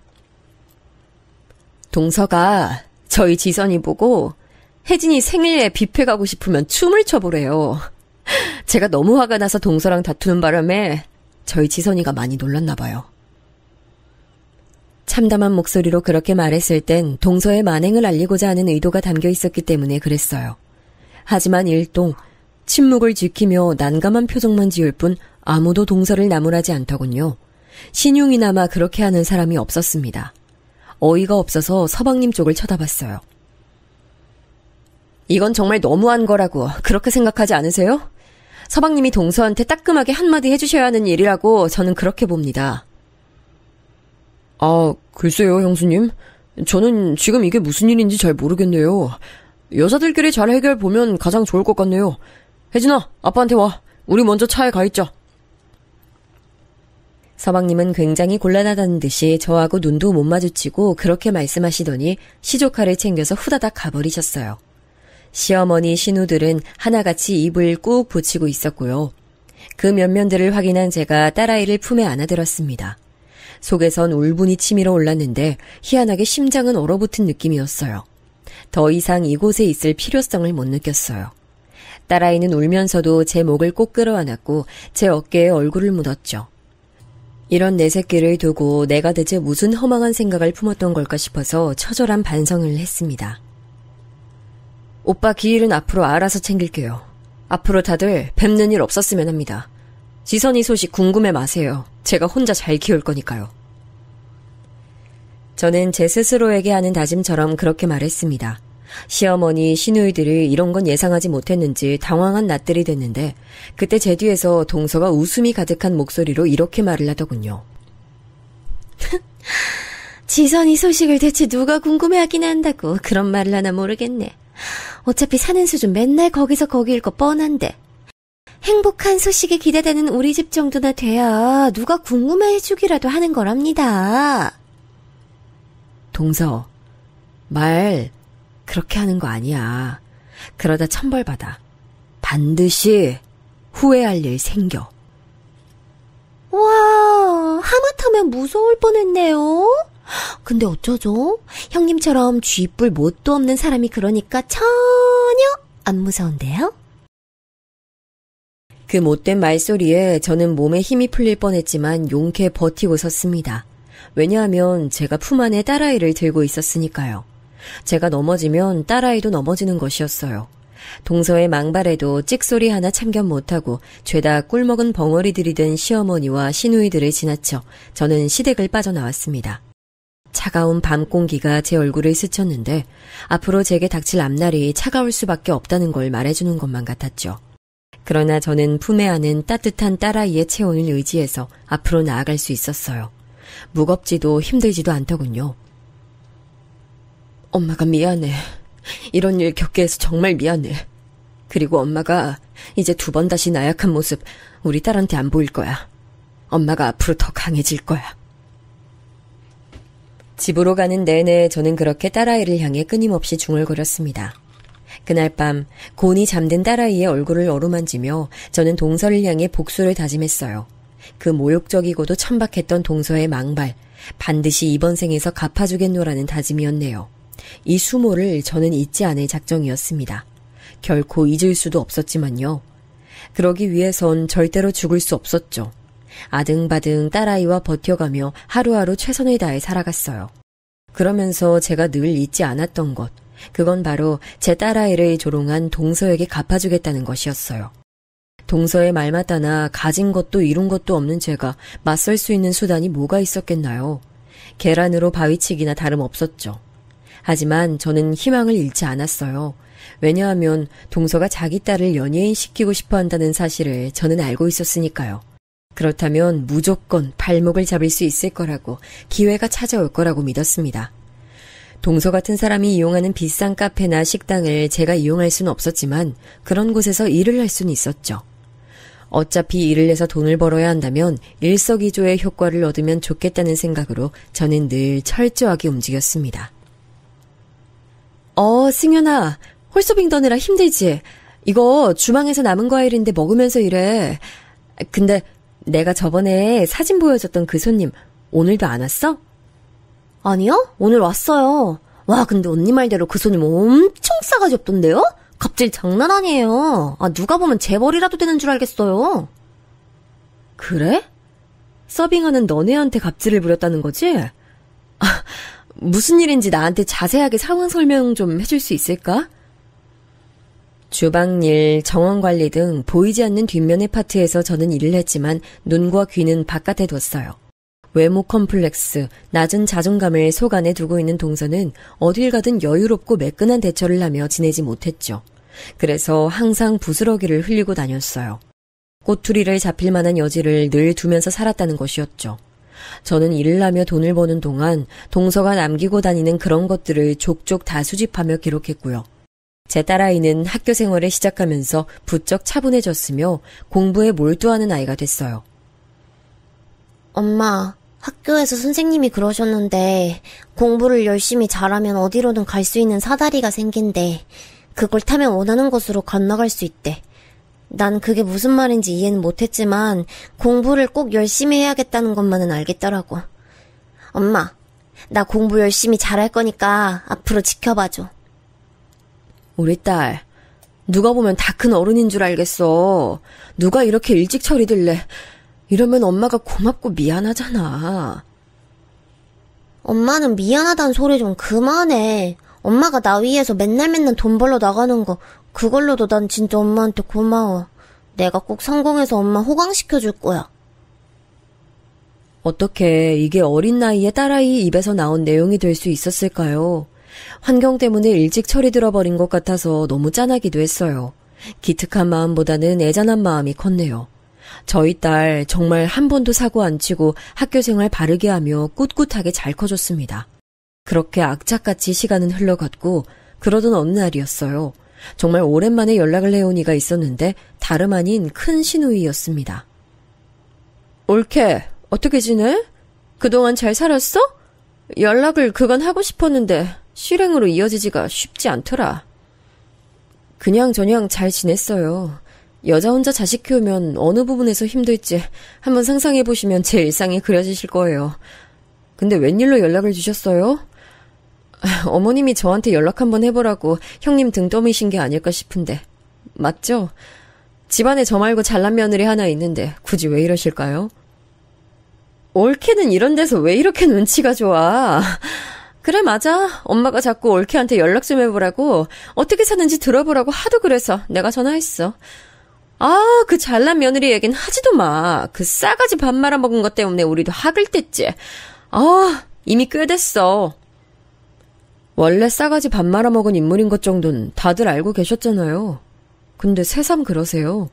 Speaker 2: 동서가 저희 지선이 보고 혜진이 생일에 뷔페 가고 싶으면 춤을 춰보래요. 제가 너무 화가 나서 동서랑 다투는 바람에 저희 지선이가 많이 놀랐나 봐요. 참담한 목소리로 그렇게 말했을 땐 동서의 만행을 알리고자 하는 의도가 담겨 있었기 때문에 그랬어요. 하지만 일동 침묵을 지키며 난감한 표정만 지을 뿐 아무도 동서를 나무라지 않더군요. 신용이나마 그렇게 하는 사람이 없었습니다. 어이가 없어서 서방님 쪽을 쳐다봤어요. 이건 정말 너무한 거라고 그렇게 생각하지 않으세요? 서방님이 동서한테 따끔하게 한마디 해주셔야 하는 일이라고 저는 그렇게 봅니다.
Speaker 3: 아, 글쎄요, 형수님. 저는 지금 이게 무슨 일인지 잘 모르겠네요. 여자들끼리 잘 해결보면 가장 좋을 것 같네요. 혜진아, 아빠한테 와. 우리 먼저 차에 가 있자.
Speaker 2: 서방님은 굉장히 곤란하다는 듯이 저하고 눈도 못 마주치고 그렇게 말씀하시더니 시조카를 챙겨서 후다닥 가버리셨어요. 시어머니 신우들은 하나같이 입을 꾹 붙이고 있었고요. 그 면면들을 확인한 제가 딸아이를 품에 안아들었습니다. 속에선 울분이 치밀어 올랐는데 희한하게 심장은 얼어붙은 느낌이었어요. 더 이상 이곳에 있을 필요성을 못 느꼈어요. 딸아이는 울면서도 제 목을 꼭 끌어안았고 제 어깨에 얼굴을 묻었죠. 이런 내 새끼를 두고 내가 대체 무슨 허망한 생각을 품었던 걸까 싶어서 처절한 반성을 했습니다. 오빠 기일은 앞으로 알아서 챙길게요. 앞으로 다들 뵙는 일 없었으면 합니다. 지선이 소식 궁금해 마세요. 제가 혼자 잘 키울 거니까요. 저는 제 스스로에게 하는 다짐처럼 그렇게 말했습니다. 시어머니, 시누이들이 이런 건 예상하지 못했는지 당황한 낯들이 됐는데 그때 제 뒤에서 동서가 웃음이 가득한 목소리로 이렇게 말을 하더군요.
Speaker 4: 지선이 소식을 대체 누가 궁금해하긴 한다고 그런 말을 하나 모르겠네. 어차피 사는 수준 맨날 거기서 거기일 거 뻔한데. 행복한 소식에 기대되는 우리 집 정도나 돼야 누가 궁금해해주기라도 하는 거랍니다.
Speaker 2: 동서, 말 그렇게 하는 거 아니야. 그러다 천벌받아. 반드시 후회할 일 생겨.
Speaker 4: 와, 하마터면 무서울 뻔했네요. 근데 어쩌죠? 형님처럼 쥐뿔 뭣도 없는 사람이 그러니까 전혀 안 무서운데요?
Speaker 2: 그 못된 말소리에 저는 몸에 힘이 풀릴 뻔했지만 용케 버티고 섰습니다. 왜냐하면 제가 품 안에 딸아이를 들고 있었으니까요. 제가 넘어지면 딸아이도 넘어지는 것이었어요. 동서의 망발에도 찍소리 하나 참견 못하고 죄다 꿀먹은 벙어리들이 된 시어머니와 시누이들을 지나쳐 저는 시댁을 빠져나왔습니다. 차가운 밤 공기가 제 얼굴을 스쳤는데 앞으로 제게 닥칠 앞날이 차가울 수밖에 없다는 걸 말해주는 것만 같았죠. 그러나 저는 품에 안은 따뜻한 딸아이의 체온을 의지해서 앞으로 나아갈 수 있었어요. 무겁지도 힘들지도 않더군요. 엄마가 미안해. 이런 일 겪게 해서 정말 미안해. 그리고 엄마가 이제 2번 다시 나약한 모습 우리 딸한테 안 보일 거야. 엄마가 앞으로 더 강해질 거야. 집으로 가는 내내 저는 그렇게 딸아이를 향해 끊임없이 중얼거렸습니다. 그날 밤 곤히 잠든 딸아이의 얼굴을 어루만지며 저는 동서를 향해 복수를 다짐했어요. 그 모욕적이고도 천박했던 동서의 망발, 반드시 이번 생에서 갚아주겠노라는 다짐이었네요. 이 수모를 저는 잊지 않을 작정이었습니다. 결코 잊을 수도 없었지만요. 그러기 위해선 절대로 죽을 수 없었죠. 아등바등 딸아이와 버텨가며 하루하루 최선을 다해 살아갔어요. 그러면서 제가 늘 잊지 않았던 것, 그건 바로 제 딸아이를 조롱한 동서에게 갚아주겠다는 것이었어요. 동서의 말 맞다나 가진 것도 이룬 것도 없는 제가 맞설 수 있는 수단이 뭐가 있었겠나요? 계란으로 바위치기나 다름없었죠. 하지만 저는 희망을 잃지 않았어요. 왜냐하면 동서가 자기 딸을 연예인시키고 싶어 한다는 사실을 저는 알고 있었으니까요. 그렇다면 무조건 발목을 잡을 수 있을 거라고, 기회가 찾아올 거라고 믿었습니다. 동서 같은 사람이 이용하는 비싼 카페나 식당을 제가 이용할 수는 없었지만 그런 곳에서 일을 할 수는 있었죠. 어차피 일을 해서 돈을 벌어야 한다면 일석이조의 효과를 얻으면 좋겠다는 생각으로 저는 늘 철저하게 움직였습니다. 승윤아, 홀서빙 더느라 힘들지? 이거 주방에서 남은 과일인데 먹으면서 일해. 근데 내가 저번에 사진 보여줬던 그 손님 오늘도 안 왔어?
Speaker 4: 아니요? 오늘 왔어요. 와, 근데 언니 말대로 그 손님 엄청 싸가지 없던데요? 갑질 장난 아니에요. 누가 보면 재벌이라도 되는 줄 알겠어요.
Speaker 2: 그래? 서빙하는 너네한테 갑질을 부렸다는 거지? 무슨 일인지 나한테 자세하게 상황 설명 좀 해줄 수 있을까? 주방일, 정원관리 등 보이지 않는 뒷면의 파트에서 저는 일을 했지만 눈과 귀는 바깥에 뒀어요. 외모 컴플렉스, 낮은 자존감을 속 안에 두고 있는 동서는 어딜 가든 여유롭고 매끈한 대처를 하며 지내지 못했죠. 그래서 항상 부스러기를 흘리고 다녔어요. 꼬투리를 잡힐 만한 여지를 늘 두면서 살았다는 것이었죠. 저는 일을 하며 돈을 버는 동안 동서가 남기고 다니는 그런 것들을 족족 다 수집하며 기록했고요. 제 딸아이는 학교 생활을 시작하면서 부쩍 차분해졌으며 공부에 몰두하는 아이가 됐어요.
Speaker 5: 엄마, 학교에서 선생님이 그러셨는데 공부를 열심히 잘하면 어디로든 갈 수 있는 사다리가 생긴대. 그걸 타면 원하는 곳으로 건너갈 수 있대. 난 그게 무슨 말인지 이해는 못했지만 공부를 꼭 열심히 해야겠다는 것만은 알겠더라고. 엄마, 나 공부 열심히 잘할 거니까 앞으로 지켜봐줘.
Speaker 2: 우리 딸, 누가 보면 다 큰 어른인 줄 알겠어. 누가 이렇게 일찍 처리될래. 이러면 엄마가 고맙고 미안하잖아.
Speaker 5: 엄마는 미안하다는 소리 좀 그만해. 엄마가 나 위해서 맨날 돈 벌러 나가는 거 그걸로도 난 진짜 엄마한테 고마워. 내가 꼭 성공해서 엄마 호강시켜줄 거야.
Speaker 2: 어떻게 이게 어린 나이에 딸아이 입에서 나온 내용이 될 수 있었을까요? 환경 때문에 일찍 철이 들어버린 것 같아서 너무 짠하기도 했어요. 기특한 마음보다는 애잔한 마음이 컸네요. 저희 딸 정말 한 번도 사고 안 치고 학교 생활 바르게 하며 꿋꿋하게 잘 커줬습니다. 그렇게 악착같이 시간은 흘러갔고 그러던 어느 날이었어요. 정말 오랜만에 연락을 해온 이가 있었는데 다름 아닌 큰 시누이였습니다. 올케, 어떻게 지내? 그동안 잘 살았어? 연락을 그간 하고 싶었는데 실행으로 이어지지가 쉽지 않더라. 그냥저냥 잘 지냈어요. 여자 혼자 자식 키우면 어느 부분에서 힘들지 한번 상상해보시면 제 일상이 그려지실 거예요. 근데 웬일로 연락을 주셨어요? 어머님이 저한테 연락 한번 해보라고 형님 등 떠미신 게 아닐까 싶은데. 맞죠? 집안에 저 말고 잘난 며느리 하나 있는데 굳이 왜 이러실까요? 올케는 이런 데서 왜 이렇게 눈치가 좋아? 그래, 맞아. 엄마가 자꾸 올케한테 연락 좀 해보라고, 어떻게 사는지 들어보라고 하도 그래서 내가 전화했어. 그 잘난 며느리 얘긴 하지도 마. 그 싸가지 밥 말아먹은 것 때문에 우리도 학을 뗐지. 이미 꽤 됐어. 원래 싸가지 밥 말아먹은 인물인 것 정도는 다들 알고 계셨잖아요. 근데 새삼 그러세요.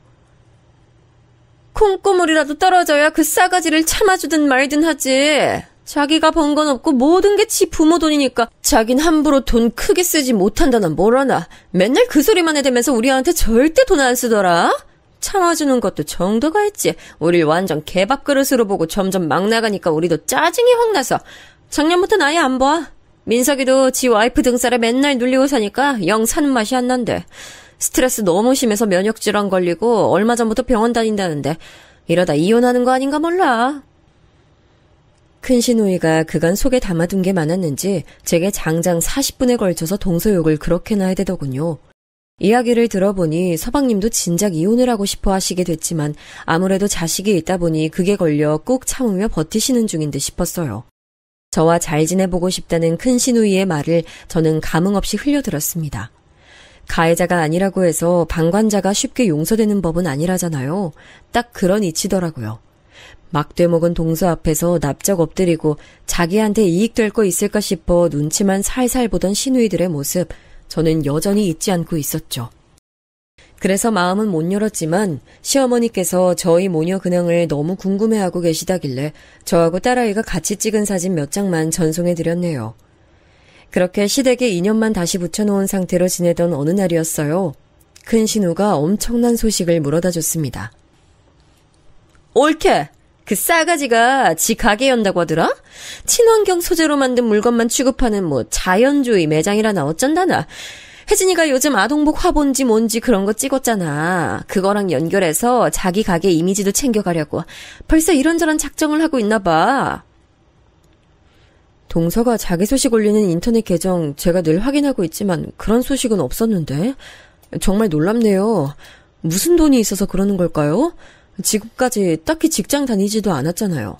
Speaker 2: 콩고물이라도 떨어져야 그 싸가지를 참아주든 말든 하지. 자기가 번 건 없고 모든 게 지 부모 돈이니까 자긴 함부로 돈 크게 쓰지 못한다나 뭐라나. 맨날 그 소리만 해대면서 우리한테 절대 돈 안 쓰더라. 참아주는 것도 정도가 있지. 우릴 완전 개밥그릇으로 보고 점점 막 나가니까 우리도 짜증이 확 나서 작년부터는 아예 안 봐. 민석이도 지 와이프 등살에 맨날 눌리고 사니까 영 사는 맛이 안 난대. 스트레스 너무 심해서 면역질환 걸리고 얼마 전부터 병원 다닌다는데 이러다 이혼하는 거 아닌가 몰라. 큰 시누이가 그간 속에 담아둔 게 많았는지 제게 장장 40분에 걸쳐서 동서욕을 그렇게나 해대더군요. 이야기를 들어보니 서방님도 진작 이혼을 하고 싶어 하시게 됐지만 아무래도 자식이 있다 보니 그게 걸려 꾹 참으며 버티시는 중인 듯 싶었어요. 저와 잘 지내보고 싶다는 큰 시누이의 말을 저는 감흥 없이 흘려들었습니다. 가해자가 아니라고 해서 방관자가 쉽게 용서되는 법은 아니라잖아요. 딱 그런 이치더라고요. 막되먹은 동서 앞에서 납작 엎드리고 자기한테 이익될 거 있을까 싶어 눈치만 살살 보던 시누이들의 모습, 저는 여전히 잊지 않고 있었죠. 그래서 마음은 못 열었지만 시어머니께서 저희 모녀 근황을 너무 궁금해하고 계시다길래 저하고 딸아이가 같이 찍은 사진 몇 장만 전송해드렸네요. 그렇게 시댁에 인연만 다시 붙여놓은 상태로 지내던 어느 날이었어요. 큰 신우가 엄청난 소식을 물어다 줬습니다. 옳게! 그 싸가지가 지 가게 연다고 하더라? 친환경 소재로 만든 물건만 취급하는 자연주의 매장이라나 어쩐다나. 혜진이가 요즘 아동복 화본지 뭔지 그런 거 찍었잖아. 그거랑 연결해서 자기 가게 이미지도 챙겨가려고. 벌써 이런저런 작정을 하고 있나 봐. 동서가 자기 소식 올리는 인터넷 계정 제가 늘 확인하고 있지만 그런 소식은 없었는데. 정말 놀랍네요. 무슨 돈이 있어서 그러는 걸까요? 지금까지 딱히 직장 다니지도 않았잖아요.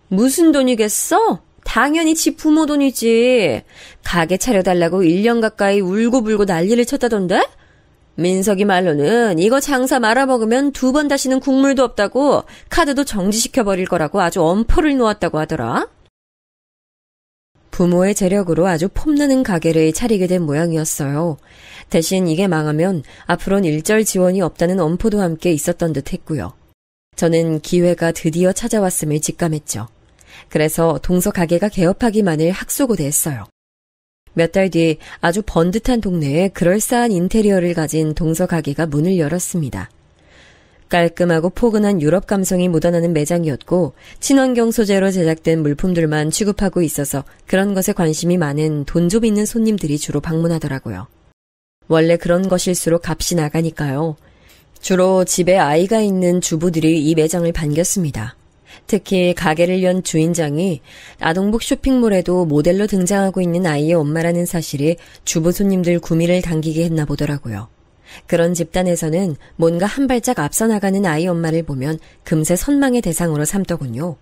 Speaker 2: 무슨 돈이겠어? 당연히 지 부모 돈이지. 가게 차려달라고 1년 가까이 울고불고 난리를 쳤다던데? 민석이 말로는 이거 장사 말아먹으면 2번 다시는 국물도 없다고 카드도 정지시켜버릴 거라고 아주 엄포를 놓았다고 하더라. 부모의 재력으로 아주 폼나는 가게를 차리게 된 모양이었어요. 대신 이게 망하면 앞으로는 일절 지원이 없다는 엄포도 함께 있었던 듯 했고요. 저는 기회가 드디어 찾아왔음을 직감했죠. 그래서 동서 가게가 개업하기만을 학수고대 했어요. 몇 달 뒤 아주 번듯한 동네에 그럴싸한 인테리어를 가진 동서 가게가 문을 열었습니다. 깔끔하고 포근한 유럽 감성이 묻어나는 매장이었고 친환경 소재로 제작된 물품들만 취급하고 있어서 그런 것에 관심이 많은 돈 좀 있는 손님들이 주로 방문하더라고요. 원래 그런 것일수록 값이 나가니까요. 주로 집에 아이가 있는 주부들이 이 매장을 반겼습니다. 특히 가게를 연 주인장이 아동복 쇼핑몰에도 모델로 등장하고 있는 아이의 엄마라는 사실이 주부 손님들 구미를 당기게 했나 보더라고요. 그런 집단에서는 뭔가 한 발짝 앞서 나가는 아이 엄마를 보면 금세 선망의 대상으로 삼더군요.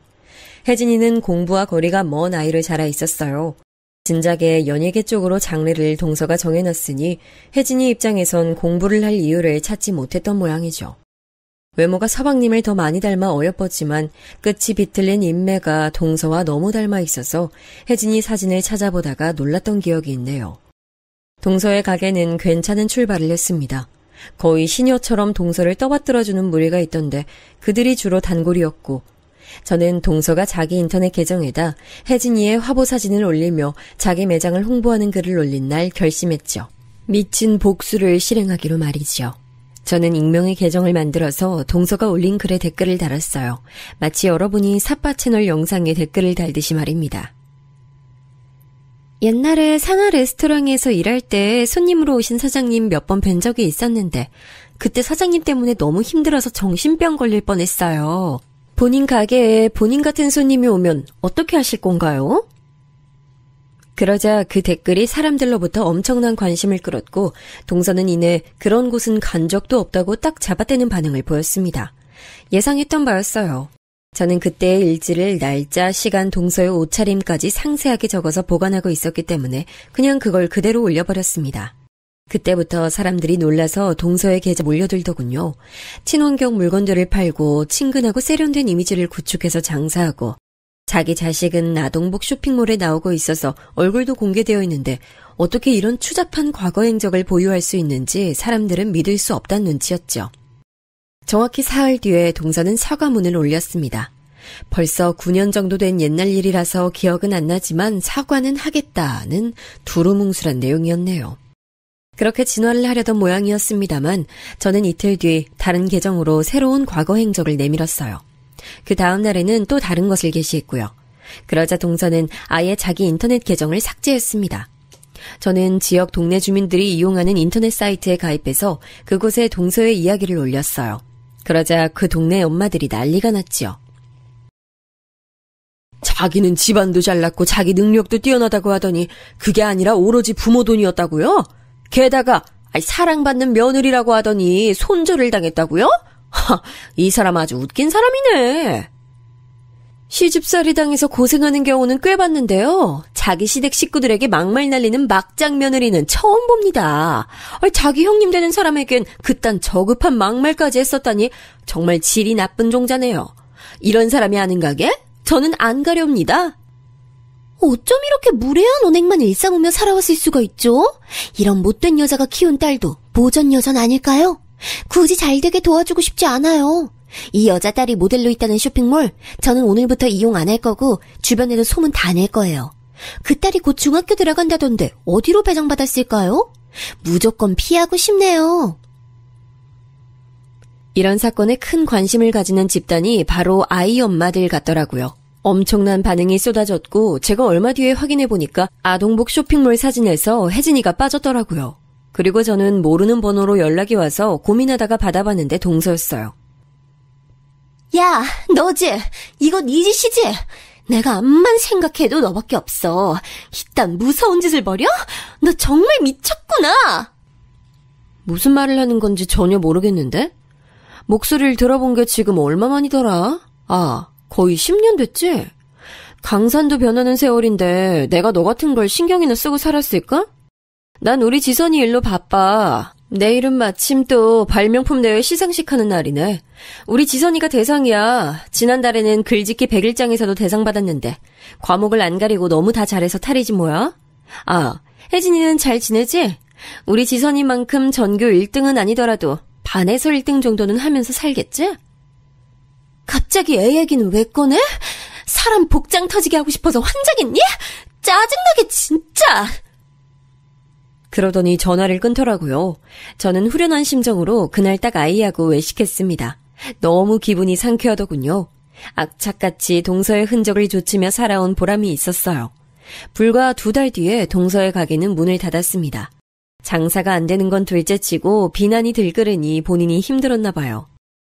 Speaker 2: 혜진이는 공부와 거리가 먼 아이를 자라 있었어요. 진작에 연예계 쪽으로 장르를 동서가 정해놨으니 혜진이 입장에선 공부를 할 이유를 찾지 못했던 모양이죠. 외모가 서방님을 더 많이 닮아 어여뻤지만 끝이 비틀린 인매가 동서와 너무 닮아 있어서 혜진이 사진을 찾아보다가 놀랐던 기억이 있네요. 동서의 가게는 괜찮은 출발을 했습니다. 거의 시녀처럼 동서를 떠받들어주는 무리가 있던데 그들이 주로 단골이었고 저는 동서가 자기 인터넷 계정에다 혜진이의 화보 사진을 올리며 자기 매장을 홍보하는 글을 올린 날 결심했죠. 미친 복수를 실행하기로 말이죠. 저는 익명의 계정을 만들어서 동서가 올린 글에 댓글을 달았어요. 마치 여러분이 삿바 채널 영상에 댓글을 달듯이 말입니다.
Speaker 4: 옛날에 상하 레스토랑에서 일할 때 손님으로 오신 사장님 몇 번 뵌 적이 있었는데 그때 사장님 때문에 너무 힘들어서 정신병 걸릴 뻔했어요. 본인 가게에 본인 같은 손님이 오면 어떻게 하실 건가요? 그러자 그 댓글이 사람들로부터 엄청난 관심을 끌었고 동서는 이내 그런 곳은 간 적도 없다고 딱 잡아떼는 반응을 보였습니다. 예상했던 바였어요. 저는 그때의 일지를 날짜, 시간, 동서의 옷차림까지 상세하게 적어서 보관하고 있었기 때문에 그냥 그걸 그대로 올려버렸습니다. 그때부터 사람들이 놀라서 동서의 계좌에 몰려들더군요. 친환경 물건들을 팔고 친근하고 세련된 이미지를 구축해서 장사하고 자기 자식은 아동복 쇼핑몰에 나오고 있어서 얼굴도 공개되어 있는데 어떻게 이런 추잡한 과거 행적을 보유할 수 있는지 사람들은 믿을 수 없다는 눈치였죠.
Speaker 2: 정확히 사흘 뒤에 동서는 사과문을 올렸습니다. 벌써 9년 정도 된 옛날 일이라서 기억은 안 나지만 사과는 하겠다는 두루뭉술한 내용이었네요. 그렇게 진화를 하려던 모양이었습니다만 저는 이틀 뒤 다른 계정으로 새로운 과거 행적을 내밀었어요. 그 다음 날에는 또 다른 것을 게시했고요. 그러자 동서는 아예 자기 인터넷 계정을 삭제했습니다. 저는 지역 동네 주민들이 이용하는 인터넷 사이트에 가입해서 그곳에 동서의 이야기를 올렸어요. 그러자 그 동네 엄마들이 난리가 났지요. 자기는 집안도 잘났고 자기 능력도 뛰어나다고 하더니 그게 아니라 오로지 부모 돈이었다고요? 게다가 사랑받는 며느리라고 하더니 손절을 당했다고요? 이 사람 아주 웃긴 사람이네. 시집살이 당해서 고생하는 경우는 꽤 봤는데요. 자기 시댁 식구들에게 막말 날리는 막장 며느리는 처음 봅니다. 자기 형님 되는 사람에겐 그딴 저급한 막말까지 했었다니 정말 질이 나쁜 종자네요. 이런 사람이 아는 가게? 저는 안 가렵니다.
Speaker 4: 어쩜 이렇게 무례한 언행만 일삼으며 살아왔을 수가 있죠? 이런 못된 여자가 키운 딸도 모전 여전 아닐까요? 굳이 잘되게 도와주고 싶지 않아요. 이 여자 딸이 모델로 있다는 쇼핑몰, 저는 오늘부터 이용 안 할 거고 주변에도 소문 다 낼 거예요. 그 딸이 곧 중학교 들어간다던데 어디로 배정받았을까요? 무조건 피하고 싶네요.
Speaker 2: 이런 사건에 큰 관심을 가지는 집단이 바로 아이 엄마들 같더라고요. 엄청난 반응이 쏟아졌고 제가 얼마 뒤에 확인해보니까 아동복 쇼핑몰 사진에서 혜진이가 빠졌더라고요. 그리고 저는 모르는 번호로 연락이 와서 고민하다가 받아봤는데 동서였어요.
Speaker 4: 야, 너지? 이거 네 짓이지? 내가 암만 생각해도 너밖에 없어. 이딴 무서운 짓을 벌여? 너 정말 미쳤구나.
Speaker 2: 무슨 말을 하는 건지 전혀 모르겠는데? 목소리를 들어본 게 지금 얼마만이더라? 거의 10년 됐지? 강산도 변하는 세월인데 내가 너 같은 걸 신경이나 쓰고 살았을까? 난 우리 지선이 일로 바빠. 내일은 마침 또 발명품 대회 시상식 하는 날이네. 우리 지선이가 대상이야. 지난달에는 글짓기 100일장에서도 대상 받았는데 과목을 안 가리고 너무 다 잘해서 탈이지 뭐야? 혜진이는 잘 지내지? 우리 지선이만큼 전교 1등은 아니더라도 반에서 1등 정도는 하면서 살겠지?
Speaker 4: 갑자기 애 얘기는 왜 꺼내? 사람 복장 터지게 하고 싶어서 환장했니? 짜증나게 진짜!
Speaker 2: 그러더니 전화를 끊더라고요. 저는 후련한 심정으로 그날 딱 아이하고 외식했습니다. 너무 기분이 상쾌하더군요. 악착같이 동서의 흔적을 좇으며 살아온 보람이 있었어요. 불과 2달 뒤에 동서의 가게는 문을 닫았습니다. 장사가 안 되는 건 둘째치고 비난이 들끓으니 본인이 힘들었나 봐요.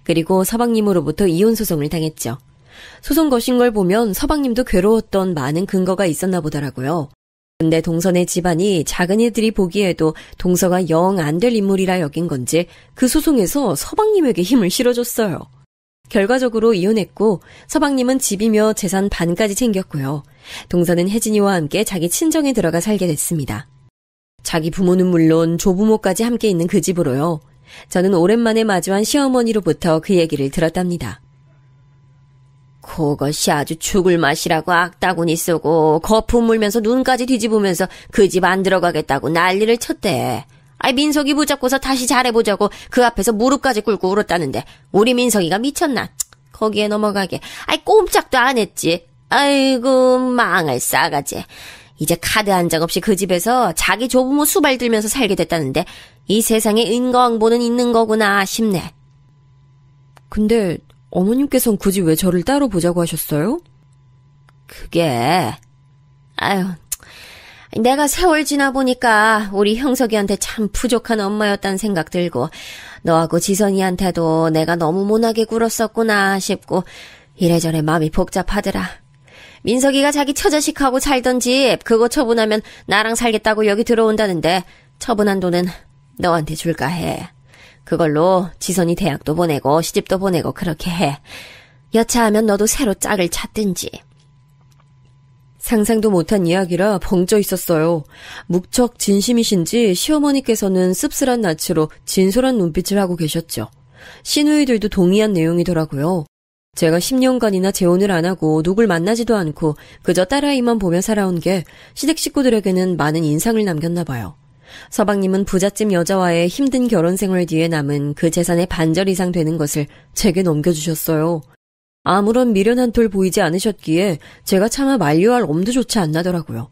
Speaker 2: 그리고 서방님으로부터 이혼 소송을 당했죠. 소송 거신 걸 보면 서방님도 괴로웠던 많은 근거가 있었나 보더라고요. 근데 동서네 집안이 작은이들이 보기에도 동서가 영 안 될 인물이라 여긴 건지 그 소송에서 서방님에게 힘을 실어줬어요. 결과적으로 이혼했고 서방님은 집이며 재산 반까지 챙겼고요. 동서는 혜진이와 함께 자기 친정에 들어가 살게 됐습니다. 자기 부모는 물론 조부모까지 함께 있는 그 집으로요. 저는 오랜만에 마주한 시어머니로부터 그 얘기를 들었답니다.
Speaker 5: 그것이 아주 죽을 맛이라고 악다구니 쓰고 거품 물면서 눈까지 뒤집으면서 그 집 안 들어가겠다고 난리를 쳤대. 민석이 붙잡고서 다시 잘해보자고 그 앞에서 무릎까지 꿇고 울었다는데 우리 민석이가 미쳤나? 거기에 넘어가게. 꼼짝도 안 했지. 아이고 망할 싸가지. 이제 카드 한 장 없이 그 집에서 자기 조부모 수발 들면서 살게 됐다는데 이 세상에 인과응보는 있는 거구나 싶네.
Speaker 2: 근데 어머님께선 굳이 왜 저를 따로 보자고 하셨어요?
Speaker 5: 그게 내가 세월 지나보니까 우리 형석이한테 참 부족한 엄마였다는 생각 들고 너하고 지선이한테도 내가 너무 모나게 굴었었구나 싶고 이래저래 마음이 복잡하더라. 민석이가 자기 처자식하고 살던 집 그거 처분하면 나랑 살겠다고 여기 들어온다는데 처분한 돈은 너한테 줄까 해. 그걸로 지선이 대학도 보내고 시집도 보내고 그렇게 해. 여차하면 너도 새로 짝을 찾든지.
Speaker 2: 상상도 못한 이야기라 벙쪄 있었어요. 무척 진심이신지 시어머니께서는 씁쓸한 낯으로 진솔한 눈빛을 하고 계셨죠. 시누이들도 동의한 내용이더라고요. 제가 10년간이나 재혼을 안 하고 누굴 만나지도 않고 그저 딸아이만 보며 살아온 게 시댁 식구들에게는 많은 인상을 남겼나 봐요. 서방님은 부잣집 여자와의 힘든 결혼 생활 뒤에 남은 그 재산의 반절 이상 되는 것을 제게 넘겨주셨어요. 아무런 미련 한 톨 보이지 않으셨기에 제가 차마 만류할 엄두조차 안 나더라고요.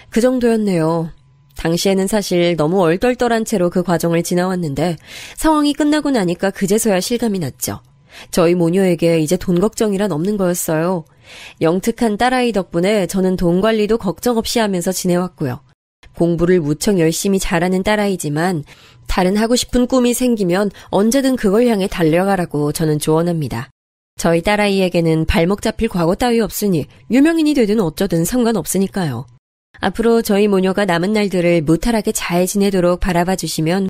Speaker 2: 그 정도였네요. 당시에는 사실 너무 얼떨떨한 채로 그 과정을 지나왔는데 상황이 끝나고 나니까 그제서야 실감이 났죠. 저희 모녀에게 이제 돈 걱정이란 없는 거였어요. 영특한 딸아이 덕분에 저는 돈 관리도 걱정 없이 하면서 지내왔고요. 공부를 무척 열심히 잘하는 딸아이지만 다른 하고 싶은 꿈이 생기면 언제든 그걸 향해 달려가라고 저는 조언합니다. 저희 딸아이에게는 발목 잡힐 과거 따위 없으니 유명인이 되든 어쩌든 상관없으니까요. 앞으로 저희 모녀가 남은 날들을 무탈하게 잘 지내도록 바라봐 주시면